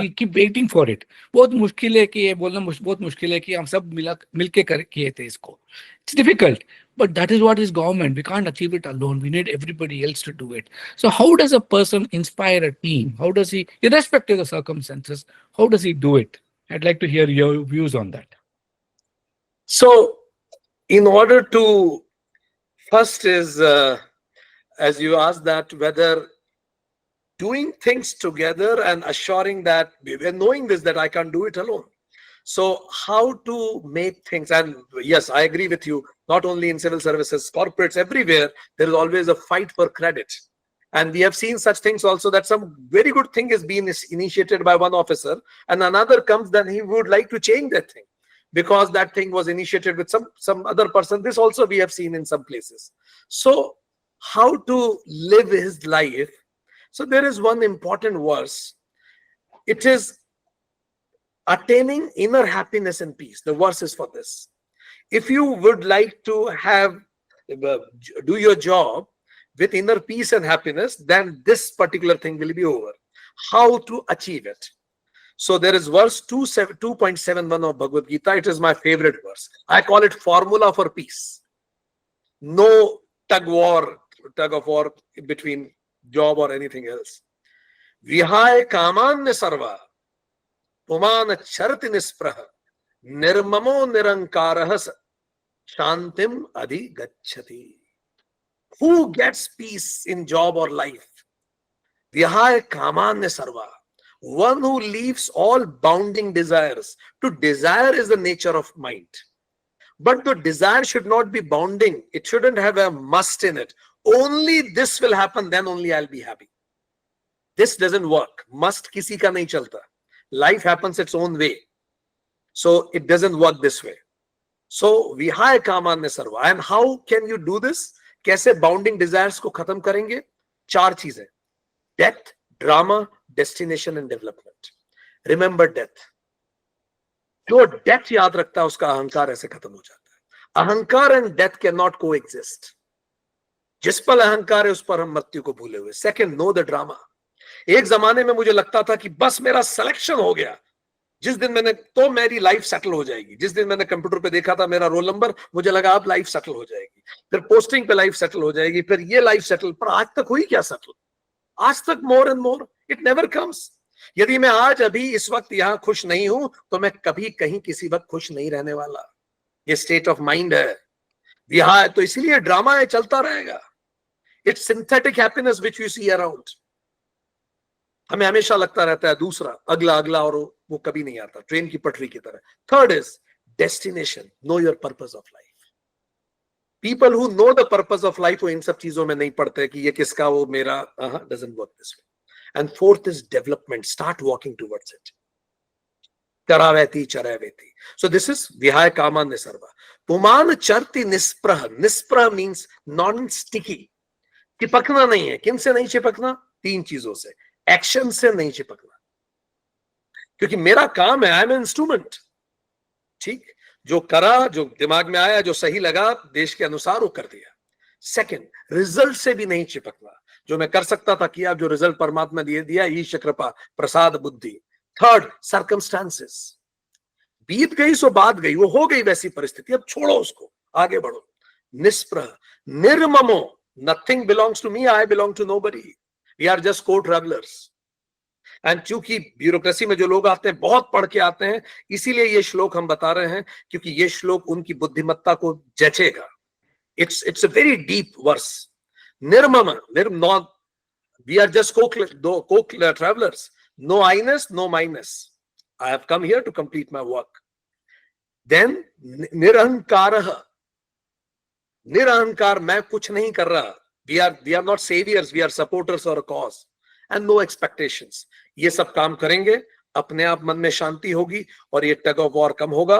keep waiting for it. बहुत मुश्किल है कि ये बोलना बहुत मुश्किल है कि हम सब मिलके किए थे इसको. It's difficult. But that is what is government. We can't achieve it alone. We need everybody else to do it. So how does a person inspire a team? How does he, irrespective of the circumstances, how does he do it? I'd like to hear your views on that. So in order to, first is, as you asked that, whether doing things together and assuring that, knowing this, that I can't do it alone. So how to make things, and yes, I agree with you, not only in civil services, corporates, everywhere, there is always a fight for credit. And we have seen such things also, that some very good thing is being initiated by one officer, and another comes, then he would like to change that thing because that thing was initiated with some other person. This also we have seen in some places. So how to live his life? So there is one important verse. It is attaining inner happiness and peace. The verse is for this. If you would like to have do your job with inner peace and happiness, then this particular thing will be over. How to achieve it? So there is verse 2.71 of Bhagavad Gita. It is my favorite verse. I call it formula for peace. No tug of war between job or anything else. Vihaya kamanya sarva pumana charti nispraha nirmamo nirankarah shantim adi gacchati. Who gets peace in job or life? Vihaya kamanya sarva. One who leaves all bounding desires. To desire is the nature of mind. But the desire should not be bounding. It shouldn't have a must in it. Only this will happen, then only I'll be happy. This doesn't work. Must kisi ka nahi chalta. Life happens its own way. So it doesn't work this way. So vihaya kamanya sarva. And how can you do this? कैसे bounding desires को खत्म करेंगे? 4 चीजें: death, drama, destination and development. Remember death. जो death याद रखता है उसका अहंकार ऐसे खत्म हो जाता है. अहंकार एंड डेथ कैन नॉट को एग्जिस्ट. जिस पल अहंकार है उस पर हम मृत्यु को भूले हुए. Second, know the drama. एक जमाने में मुझे लगता था कि बस मेरा सिलेक्शन हो गया, जिस दिन मैंने, तो मेरी लाइफ सेटल हो जाएगी. जिस दिन मैंने कंप्यूटर पे देखा था मेरा रोल नंबर, मुझे लगा अब लाइफ सेटल हो जाएगी. फिर पोस्टिंग पे लाइफ सेटल हो जाएगी, फिर ये लाइफ सेटल. पर आज तक हुई क्या सेटल? आज तक more and more, it never comes. यदि मैं आज अभी इस वक्त यहां खुश नहीं हूं, तो मैं कभी कहीं किसी वक्त खुश नहीं रहने वाला. ये स्टेट ऑफ माइंड है. यहाँ तो इसीलिए ड्रामा है, चलता रहेगा. It's synthetic happiness which you see around. हमें हमेशा लगता रहता है दूसरा, अगला अगला, और वो कभी नहीं आता, ट्रेन की पटरी की तरह. Third is destination. Know your purpose of life. People who know the purpose of life वो इन सब चीजों में नहीं पड़ते कि ये किसका, वो मेरा. Doesn't work this way. And fourth is development. Start walking towards it. चरावेति चरावेति. सो दिस इज विहाय कामान्य सर्वा. पुमान चरति निस्प्रह. Nisprah means non sticky. चिपकना नहीं है. किन से नहीं चिपकना? 3 चीजों से. एक्शन से नहीं चिपकना, क्योंकि मेरा काम है, आई एम इंस्ट्रूमेंट. ठीक, जो करा, जो दिमाग में आया, जो सही लगा, देश के अनुसार वो कर दिया. सेकंड, रिजल्ट से भी नहीं चिपकना. जो मैं कर सकता था किया, जो रिजल्ट परमात्मा ने दिया, ईश कृपा प्रसाद बुद्धि. Third, circumstances. बीत गई सो बात गई, वो हो गई वैसी परिस्थिति, अब छोड़ो उसको, आगे बढ़ो. निस्प्रह. निर्ममो. Nothing belongs to me, I belong to nobody. We are just co-travelers. And चूंकि ब्यूरोक्रेसी में जो लोग आते हैं, बहुत पढ़ के आते हैं, इसीलिए ये श्लोक हम बता रहे हैं, क्योंकि ये श्लोक उनकी बुद्धिमत्ता को जचेगा. It's a very deep verse. Nirmama, we are just co-travelers. No I-ness, no minus. I have come here to complete my work. Then nirahankaraha. Nirahankar, मैं कुछ नहीं कर रहा. We are not saviors, we are supporters or a cause. And no expectations. ये सब काम करेंगे, अपने आप मन में शांति होगी, और ये tug of war कम होगा.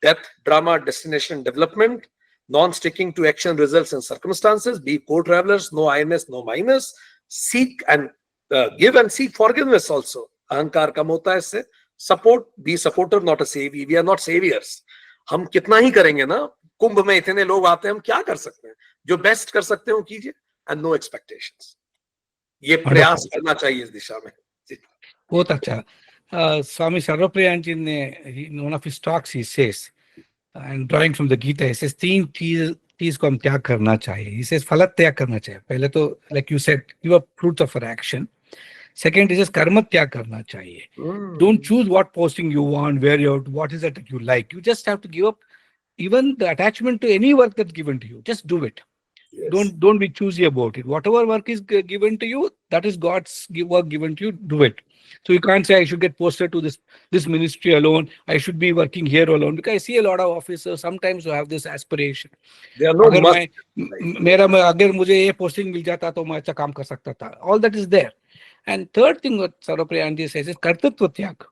Death, drama, destination, development, non-sticking to action, results and circumstances. Be co-travelers, no I-ness, no minus. Seek and give and seek forgiveness also. अहंकार कम होता है इससे. Support, be supporter, not a savior. We are not saviors. हम कितना ही करेंगे ना, कुंभ में इतने लोग आते हैं, हम क्या कर सकते हैं? जो बेस्ट कर सकते हैं वो कीजिए. And no expectations. ये प्रयास करना चाहिए इस दिशा में. बहुत अच्छा. Swami Sarvapriyanji ने, in one of his talks, he says, and drawing from the Gita, he says 3 चीज को हम त्याग करना चाहिए. He says फल त्याग करना चाहिए. पहले तो, like you said, give up fruits of our action. Second is कर्म त्याग करना चाहिए. Don't choose what posting you want, where you, what is it that you like. You just have to give up even the attachment to any work that's given to you. Just do it. Yes. Don't be choosy about it. Whatever work is given to you, that is God's work given to you, do it. So you can't say I should get posted to this ministry alone. I should be working here alone, because I see a lot of officers sometimes who have this aspiration. There are no अगर must. अगर मुझे ये posting मिल जाता तो मैं अच्छा काम कर सकता था. All that is there. And third thing what Sarvapriyanji says is कर्तृत्व त्याग.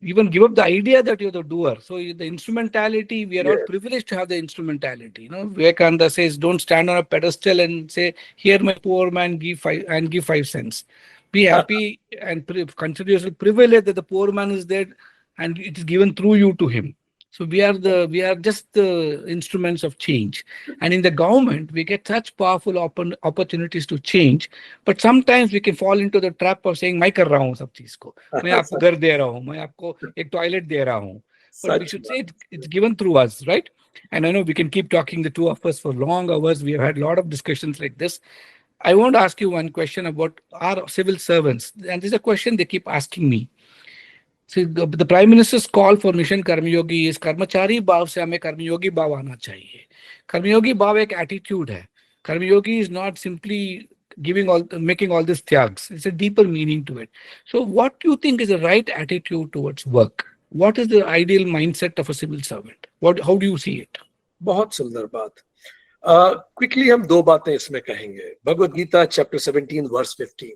Even give up the idea that you're the doer. So the instrumentality, we are all privileged to have the instrumentality. Vivekananda says, don't stand on a pedestal and say, here my poor man give 5 cents. Be happy and consider yourself privileged that the poor man is there and it is given through you to him. So we are just the instruments of change. And in the government, we get such powerful opportunities to change. But sometimes we can fall into the trap of saying, मैं कर रहा हूँ सब चीज को, मैं आपको घर दे रहा हूँ, मैं आपको एक टॉयलेट दे रहा हूँ. But we should say it's given through us, right? And I know we can keep talking, the two of us, for long hours. We have had a lot of discussions like this. I want to ask you one question about our civil servants. And this is a question they keep asking me. See, the Prime Minister's call for Mission Karmayogi is कर्मचारी भाव से हमें कर्मयोगी भाव आना चाहिए. कर्मयोगी भाव एक attitude है. Karmayogi is not simply making all these tyags. It's a deeper meaning to it. So what do you think is the right attitude towards work? What is the ideal mindset of a civil servant? How do you see it? बहुत सुंदर बात. Quickly हम दो बातें इसमें कहेंगे. Bhagavad Gita chapter 17 verse 15.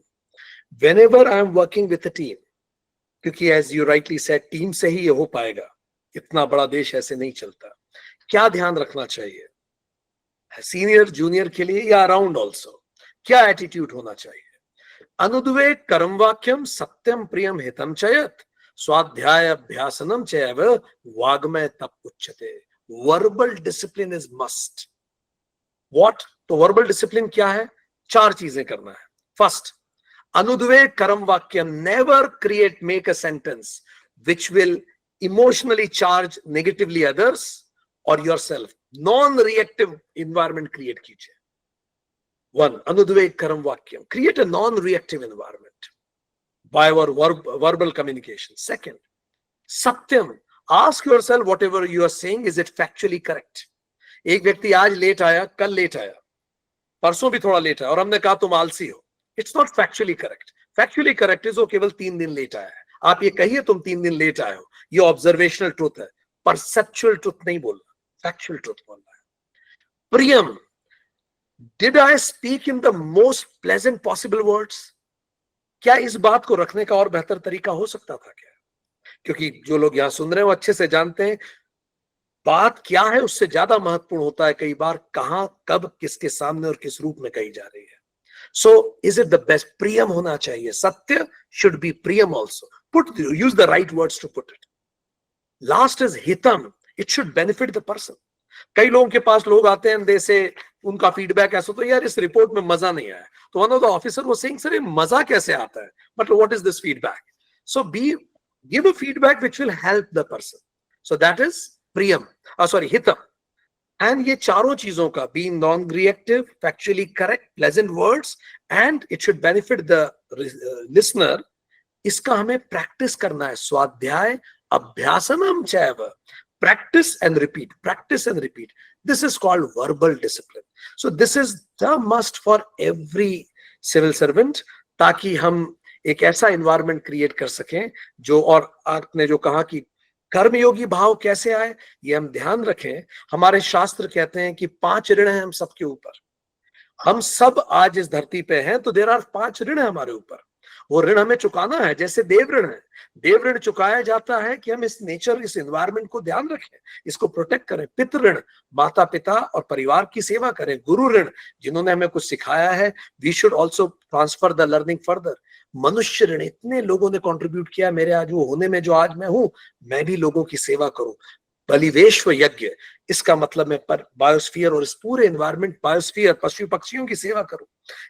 Whenever I am working with a team, क्योंकि as you rightly said, team से ही ये हो पाएगा. इतना बड़ा देश ऐसे नहीं चलता. क्या ध्यान रखना चाहिए सीनियर जूनियर के लिए या अराउंड ऑल्सो? क्या एटीट्यूड होना चाहिए? अनुद्वे कर्म वाक्यम सत्यम प्रियम हितम चयत स्वाध्याय अभ्यासनम चैव वाग्मय तप उच्यते. Verbal discipline is must. What? तो वर्बल डिसिप्लिन क्या है? 4 चीजें करना है. फर्स्ट, अनुद्वे कर्म वाक्यम. Never make a sentence which will emotionally charge negatively others or yourself. Non-reactive environment create कीजिए. 1. Anudve karam vakyam. Create a non-reactive environment by our verbal communication. Second, satyam. Ask yourself whatever you are saying, is it factually correct? एक व्यक्ति आज late आया, कल late आया, परसों भी थोड़ा लेट आया और हमने कहा तुम आलसी हो. It's not factually correct. Factually correct is वो केवल 3 दिन लेट आया है. आप ये कहिए तुम 3 दिन लेट आए हो, ये ऑब्जर्वेशनल ट्रूथ है. परसेप्चुअल ट्रूथ नहीं बोलना, फैक्चुअल ट्रूथ बोलना है. प्रियम. Did I speak in the most pleasant possible words? क्या इस बात को रखने का और बेहतर तरीका हो सकता था क्या? क्योंकि जो लोग यहां सुन रहे हैं वो अच्छे से जानते हैं बात क्या है, उससे ज्यादा महत्वपूर्ण होता है कई बार कहां, कब, किसके सामने और किस रूप में कही जा रही है. So is it the best? प्रियम होना चाहिए. सत्य should be Priyam also. Use the right words to put it. Last is hitam. It should benefit the person. कई लोगों के पास लोग आते हैं, they say उनका फीडबैक ऐसा तो यार इस रिपोर्ट में मजा नहीं आया. तो one of the officer was saying, sir, ये मजा कैसे आता है? But what is this feedback? So give a feedback which will help the person. So that is priyam. Hitam. And ये चारों चीजों का, being non-reactive, factually correct, pleasant words, and it should benefit the listener. इसका हमें practice करना है. स्वाध्याय अभ्यासनम चैव. Practice and repeat. Practice and repeat. This is called verbal discipline. So this is the must for every civil servant, ताकि हम एक ऐसा environment create कर सकें जो, और आपने जो कहा कि कर्मयोगी भाव कैसे आए, ये हम ध्यान रखें. हमारे शास्त्र कहते हैं कि 5 ऋण हैं हम सबके ऊपर. हम सब आज इस धरती पे हैं तो देर आर 5 ऋण है हमारे ऊपर. वो ऋण हमें चुकाना है. जैसे देव ऋण है, देव ऋण चुकाया जाता है कि हम इस नेचर, इस एनवायरनमेंट को ध्यान रखें, इसको प्रोटेक्ट करें. पितृ ऋण, माता पिता और परिवार की सेवा करें. गुरु ऋण, जिन्होंने हमें कुछ सिखाया है, we should also transfer the learning further. मनुष्य ऋण, इतने लोगों ने कंट्रीब्यूट किया मेरे आज वो होने में जो आज मैं हूं, मैं भी लोगों की सेवा करूं. बलिवेश्व यज्ञ, इसका मतलब मैं पर बायोस्फीयर और इस पूरे एनवायरनमेंट, बायोस्फीयर, पशु पक्षियों की सेवा करूं.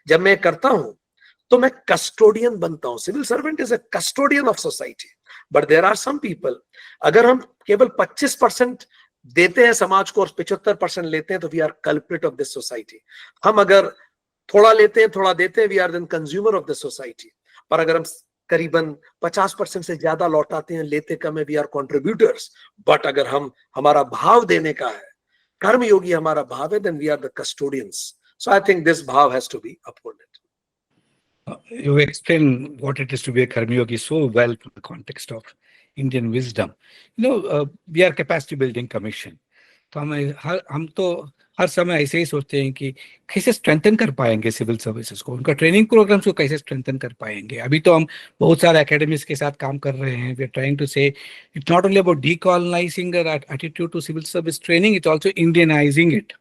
जब मैं करता हूं तो मैं कस्टोडियन बनता हूं. Civil servant is a custodian of society. But there are some people, अगर हम केवल 25% देते हैं समाज को और 75% लेते हैं तो we are culprit of this society. हम अगर थोड़ा लेते हैं, थोड़ा देते हैं, we are then consumer of this society. पर अगर हम करीबन 50% से ज्यादा लौटाते हैं, लेते कम है, वी आर कॉन्ट्रीब्यूटर्स. बट अगर हम, हमारा भाव देने का है, कर्मयोगी हमारा भाव है, then we are the custodians. So I think this bhav has to be upheld. You explain what it is to be a Karmyogi so well from the context of Indian wisdom. We are capacity building commission. तो हम तो हर समय ऐसे ही सोचते हैं कि कैसे strengthen कर पाएंगे सिविल सर्विसेज को, उनका ट्रेनिंग प्रोग्राम्स को कैसे स्ट्रेंथन कर पाएंगे. अभी तो हम बहुत सारे एकेडमीज के साथ काम कर रहे हैं. We are trying to say it's not only about decolonising attitude to civil service training, it's also Indianising it.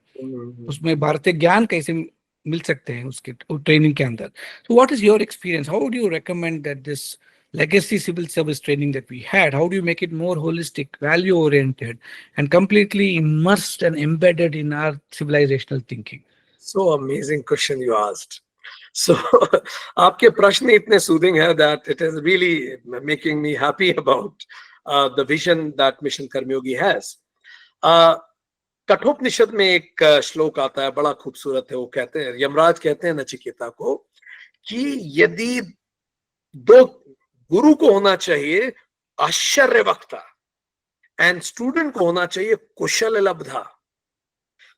उसमें भारतीय ज्ञान कैसे मिल सकते हैं उसके ट्रेनिंग के अंदर. So what is your experience? How would you recommend that this legacy civil service training that we had, how do you make it more holistic, value oriented, and completely immersed and embedded in our civilizational thinking? So amazing question you asked. So आपके प्रश्न इतने soothing है that it is really making me happy about the vision that Mission Karmyogi has. Kathopanishad में एक श्लोक आता है, बड़ा खूबसूरत है. वो कहते हैं, यमराज कहते हैं नचिकेता को कि यदि दो गुरु को होना चाहिए आश्चर्य वक्ता एंड स्टूडेंट को होना चाहिए कुशल लब्धा,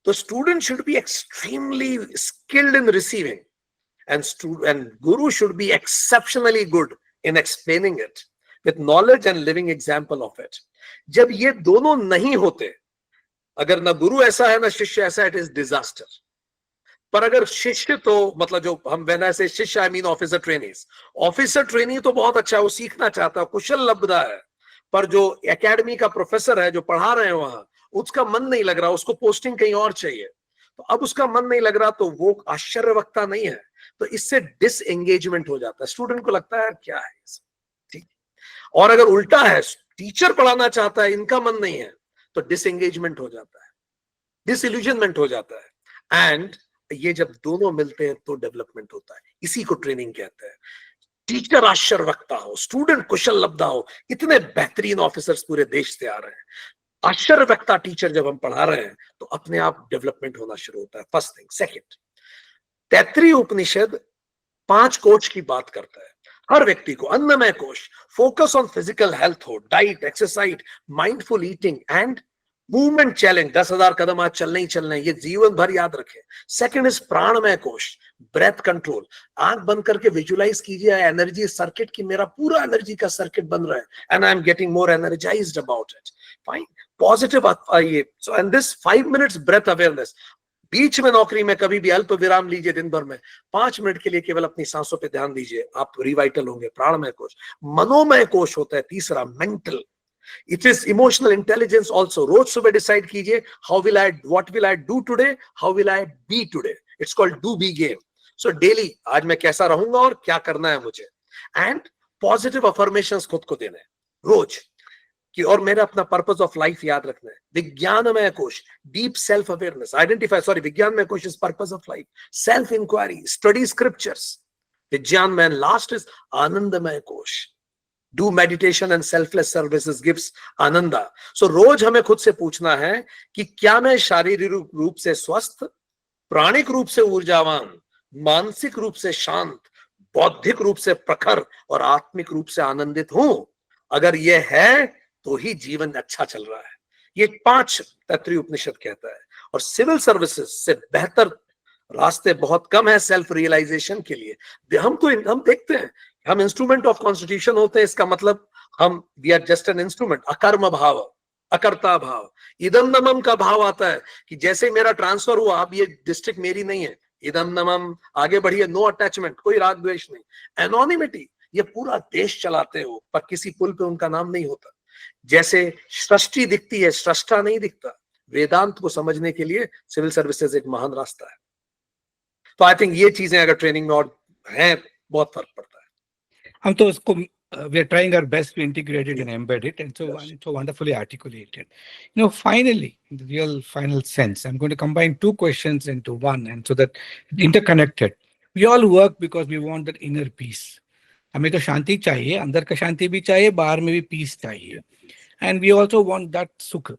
तो student should be extremely skilled in receiving and guru should be exceptionally good in explaining it with knowledge and living example of it. जब ये दोनों नहीं होते, अगर ना गुरु ऐसा है ना शिष्य ऐसा, इट इज डिजास्टर. पर अगर शिष्य तो मतलब जो हम when I say शिष्य I mean officer trainees. Officer trainee तो बहुत अच्छा है, वो सीखना चाहता है, कुशल लब्धा है, पर जो एकेडमी का प्रोफेसर है जो पढ़ा रहे हैं वहां, उसका मन नहीं लग रहा, उसको पोस्टिंग कहीं और चाहिए. तो अब उसका मन नहीं लग रहा, तो वो आश्चर्य वक्ता नहीं है, तो इससे डिसएंगेजमेंट हो जाता है. स्टूडेंट को लगता है क्या है ठीक. और अगर उल्टा है, टीचर पढ़ाना चाहता है, इनका मन नहीं है, तो डिसएंगेजमेंट हो जाता है, डिसइल्यूजनमेंट हो जाता है. एंड ये जब दोनों मिलते हैं तो डेवलपमेंट होता है. इसी को ट्रेनिंग कहते हैं. टीचर आश्चर्य वक्ता हो, स्टूडेंट कुशल लब्धा हो. इतने बेहतरीन ऑफिसर्स पूरे देश से आ रहे हैं. आश्चर्य वक्ता टीचर जब हम पढ़ा रहे हैं तो अपने आप डेवलपमेंट होना शुरू होता है. First thing. सेकंड, तैत्तिरीय उपनिषद 5 कोश की बात करता है. हर व्यक्ति को अन्नमय कोश, फोकस ऑन फिजिकल हेल्थ हो, diet, exercise, mindful eating and movement challenge. 10,000 कदम आज चलने ही चलने, ये जीवन भर याद रखें. सेकंड इज प्राणमय कोश, ब्रेथ कंट्रोल. आंख बंद करके विजुलाइज कीजिए एनर्जी सर्किट की, मेरा पूरा एनर्जी का सर्किट बन रहा है and I am getting more energised about it. Fine. Positive ये. So and this 5 minutes breath awareness. बीच में नौकरी में कभी भी अल्प विराम लीजिए, दिन भर में 5 मिनट के लिए केवल अपनी सांसों पे ध्यान दीजिए, आप रिवाइटल होंगे. प्राणमय कोश. मनोमय कोश होता है तीसरा, mental. It is emotional intelligence also. रोज सुबह डिसाइड कीजिए, what will I do today, how will I be today. It's called do be game. So daily आज मैं कैसा रहूंगा और क्या करना है मुझे. एंड पॉजिटिव अफर्मेशंस खुद को देने रोज कि और मेरा अपना पर्पस ऑफ लाइफ याद रखना है. विज्ञानमय कोश, deep self awareness, identify vigyanmay kosh is purpose of life, self inquiry, study scriptures. Vigyanmay. Last is anandmay kosh, do meditation and selfless services gives ananda. So रोज हमें खुद से पूछना है कि क्या मैं शारीरिक रूप से स्वस्थ, प्राणिक रूप से ऊर्जावान, मानसिक रूप से शांत, बौद्धिक रूप से प्रखर और आत्मिक रूप से आनंदित हूं. अगर यह है तो ही जीवन अच्छा चल रहा है. ये 5 तैत्तिरीय उपनिषद कहता है. और सिविल सर्विसेज से बेहतर रास्ते बहुत कम है सेल्फ रियलाइजेशन के लिए. हम देखते हैं, हम इंस्ट्रूमेंट ऑफ कॉन्स्टिट्यूशन होते हैं, इसका मतलब हम we are just an instrument. अकर्म भाव, अकर्ता भाव. इदम नमम का भाव आता है कि जैसे मेरा ट्रांसफर हुआ, अब ये डिस्ट्रिक्ट मेरी नहीं है, इदम नमम, आगे बढ़िए, नो अटैचमेंट, कोई राग द्वेष नहीं. एनोनिमिटी, ये पूरा देश चलाते हो पर किसी पुल पे उनका नाम नहीं होता. जैसे सृष्टि दिखती है, सृष्टा नहीं दिखता. वेदांत को समझने के लिए सिविल सर्विसेज एक महान रास्ता है. तो आई थिंक ये चीजें अगर ट्रेनिंग में और हैं, बहुत फर्क पड़ता है. हम तो उसको we are trying our best to integrate it and embed it, and so wonderfully articulated. Finally, in the real final sense, I'm going to combine 2 questions into one, and so that interconnected. We all work because we want that inner peace. हमें तो शांति चाहिए, अंदर का शांति भी चाहिए, बाहर में भी पीस चाहिए. And we also want that sukha.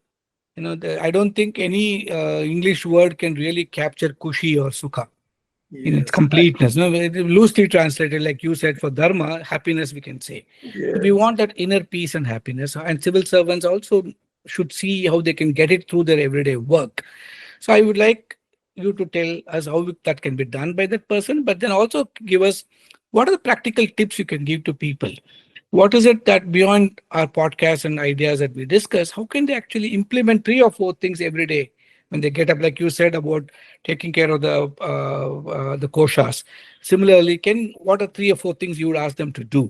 I don't think any English word can really capture kushi or sukha in its completeness. Loosely translated, like you said, for dharma, happiness we can say. Yes. We want that inner peace and happiness, and civil servants also should see how they can get it through their everyday work. So I would like you to tell us how that can be done by that person, but then also give us what are the practical tips you can give to people? What is it that beyond our podcast and ideas that we discuss, how can they actually implement 3 or 4 things every day when they get up, like you said about taking care of the koshas? Similarly, what are 3 or 4 things you would ask them to do?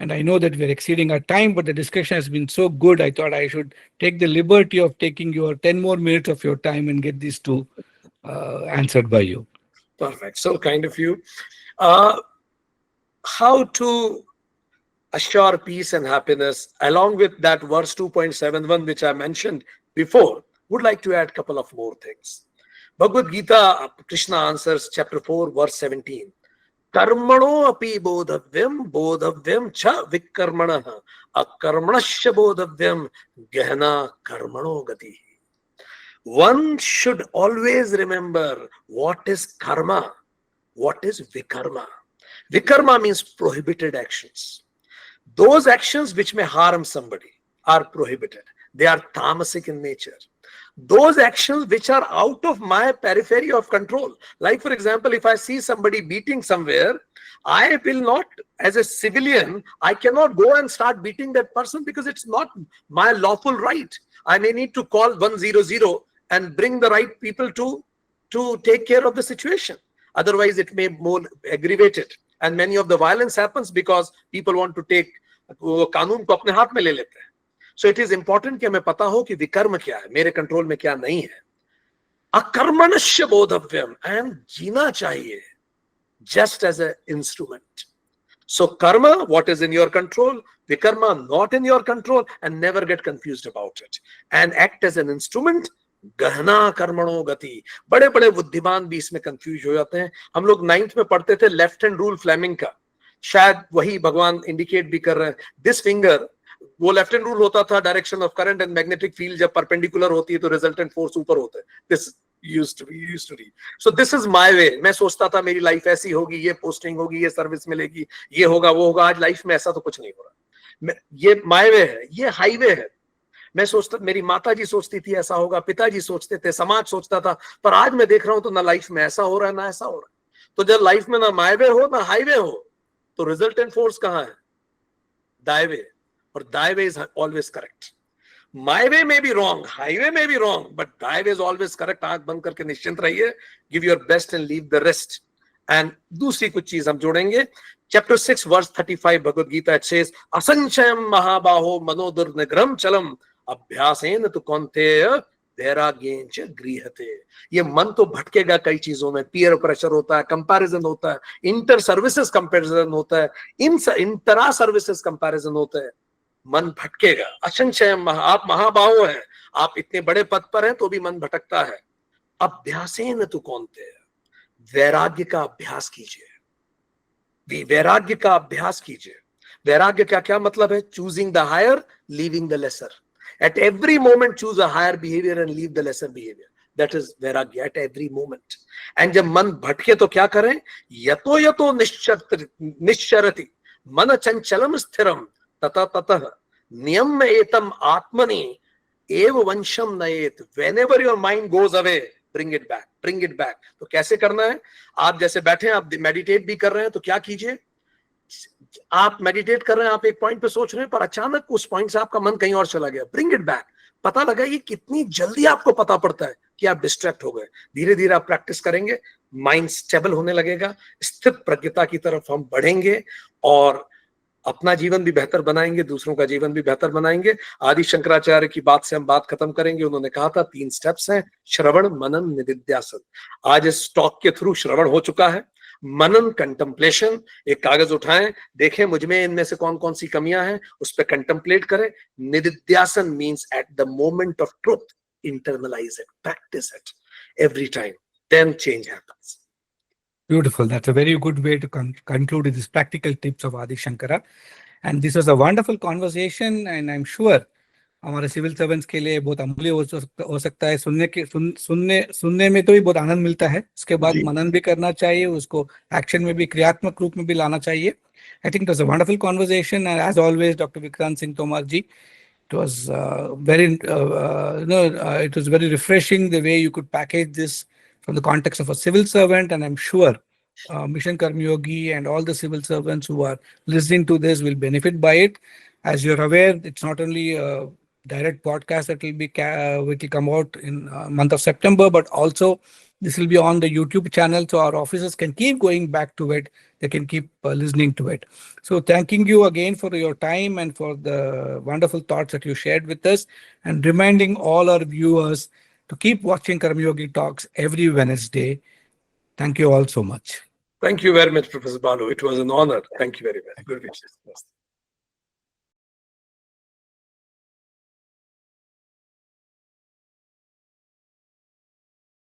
And I know that we're exceeding our time, but the discussion has been so good. I thought I should take the liberty of taking your 10 more minutes of your time and get these two answered by you. Perfect. So kind of you. How to assure peace and happiness, along with that verse 2.71, which I mentioned before, would like to add a couple of more things. Bhagavad Gita, Krishna answers chapter 4, verse 17. Karmano api bodhavyam cha vikarmanah akarmanasya bodhavyam gehna karmano gati. One should always remember what is karma, what is vikarma. Vikarma means prohibited actions. Those actions which may harm somebody are prohibited. They are tamasic in nature. Those actions which are out of my periphery of control. Like, for example, if I see somebody beating somewhere, I will not, as a civilian, I cannot go and start beating that person because it's not my lawful right. I may need to call 100 and bring the right people to take care of the situation. Otherwise, it may more aggravate it. And many of the violence happens because people want to take कानून को अपने हाथ में ले लेते हैं. So it is important कि हमें पता हो कि विकर्म क्या है, मेरे कंट्रोल में क्या नहीं है. अकर्मणस्य बोधव्यम, and जीना चाहिए just as an instrument. So karma, what is in your control, vikarma, not in your control, and never get confused about it. And act as an instrument. गहना कर्मणो गति. बड़े बड़े बुद्धिमान भी इसमें कंफ्यूज हो जाते हैं. हम लोग 9th में पढ़ते थे लेफ्ट हैंड रूल फ्लेमिंग का, शायद वही भगवान इंडिकेट भी कर रहे हैं. दिस फिंगर, वो लेफ्ट हैंड रूल होता था, direction of current and magnetic field जब परपेंडिकुलर होती है तो रिजल्टेंट फोर्स ऊपर होता है. This used to be. So this is my way. मैं सोचता था मेरी लाइफ ऐसी होगी, ये पोस्टिंग होगी, ये सर्विस मिलेगी, ये होगा वो होगा. आज लाइफ में ऐसा तो कुछ नहीं हो रहा. ये माय वे है, ये हाईवे है. मैं सोचता, मेरी माता जी सोचती थी ऐसा होगा, पिताजी सोचते थे, समाज सोचता था, पर आज मैं देख रहा हूं तो ना लाइफ में ऐसा हो रहा है ना ऐसा हो रहा है. तो जब लाइफ में ना माय वे हो ना हाईवे हो, तो रिजल्टेंट फोर्स कहां है? Thy way. और thy way is always correct. My way may be wrong, highway may be wrong, but thy way is always correct. आंख बंद करके निश्चिंत रहिए. Give your best and leave the rest. And दूसरी कुछ चीज हम जोड़ेंगे. Chapter 6, verse 35, Bhagavad Gita, it says, असंशयम महाबाहो मनोदुर्निग्रहम चलम अभ्यासेन तु कौन्तेय वैराग्येन च गृह्यते. ये मन तो भटकेगा कई चीजों में. पीयर प्रेशर होता है, कंपैरिजन होता है, इंटर सर्विसेज कंपैरिजन होता है, इंटरा सर्विसेज कंपैरिजन होता है. मन भटकेगा. असंशय, आप महाबाहो हैं, आप इतने बड़े पद पर हैं तो भी मन भटकता है. अभ्यासेन तु कौन्तेय, वैराग्य का अभ्यास कीजिए. वैराग्य का अभ्यास कीजिए. वैराग्य का क्या मतलब है? Choosing the higher, leaving the lesser. At every moment choose a higher behavior and leave the lesser behavior. That is वैराग्य एट एवरी मोमेंट. एंड जब मन भटके तो क्या करें? यतो यतो निश्चरति मन चंचलम स्थिरम तथा ततः नियम एतम आत्मनि एव वंशम नयेत. Whenever your mind goes away, bring it back, bring it back. तो कैसे करना है? आप जैसे बैठे हैं, आप मेडिटेट भी कर रहे हैं, तो क्या कीजिए? आप मेडिटेट कर रहे हैं, आप एक पॉइंट पे सोच रहे हैं, पर अचानक उस पॉइंट से आपका मन कहीं और चला गया. Bring it back. पता लगा ये कितनी जल्दी आपको पता पड़ता है कि आप डिस्ट्रैक्ट हो गए. धीरे धीरे आप प्रैक्टिस करेंगे, माइंड स्टेबल होने लगेगा, स्थित प्रज्ञता की तरफ हम बढ़ेंगे और अपना जीवन भी बेहतर बनाएंगे, दूसरों का जीवन भी बेहतर बनाएंगे. आदि शंकराचार्य की बात से हम बात खत्म करेंगे. उन्होंने कहा था 3 स्टेप्स हैं, श्रवण, मनन, निदिध्यासन. आज इस टॉक के थ्रू श्रवण हो चुका है. मनन, कंटेम्पलेशन. एक कागज उठाएं, देखें मुझ में इनमें से कौन कौन सी कमियां हैं, उस पर कंटेम्पलेट करें. Nididhyasana means at the moment of truth internalize it, practice it every time, then change happens. Beautiful. That's a very good way to conclude with these practical tips of Adi Shankara. And this was a wonderful conversation, and I'm sure हमारे civil servants के लिए बहुत अमूल्य हो सकता है. सुनने में तो भी बहुत आनंद मिलता है. उसके बाद मनन भी करना चाहिए, उसको एक्शन में भी, क्रियात्मक रूप में भी लाना चाहिए. I think it was a wonderful conversation, and as always, Dr. Vikrant Singh Tomar ji, it was it was very refreshing the way you could package this from the context of a civil servant, and I'm sure Mission Karmyogi and all the civil servants who are listening to this will benefit by it. As you're aware, it's not only a direct podcast that will be which will come out in month of September, but also this will be on the YouTube channel, so our officers can keep going back to it. They can keep listening to it. So thanking you again for your time and for the wonderful thoughts that you shared with us, and reminding all our viewers to keep watching Karmyogi Talks every Wednesday. Thank you all so much. Thank you very much, Professor Balu. It was an honor. Thank you very much. Good wishes.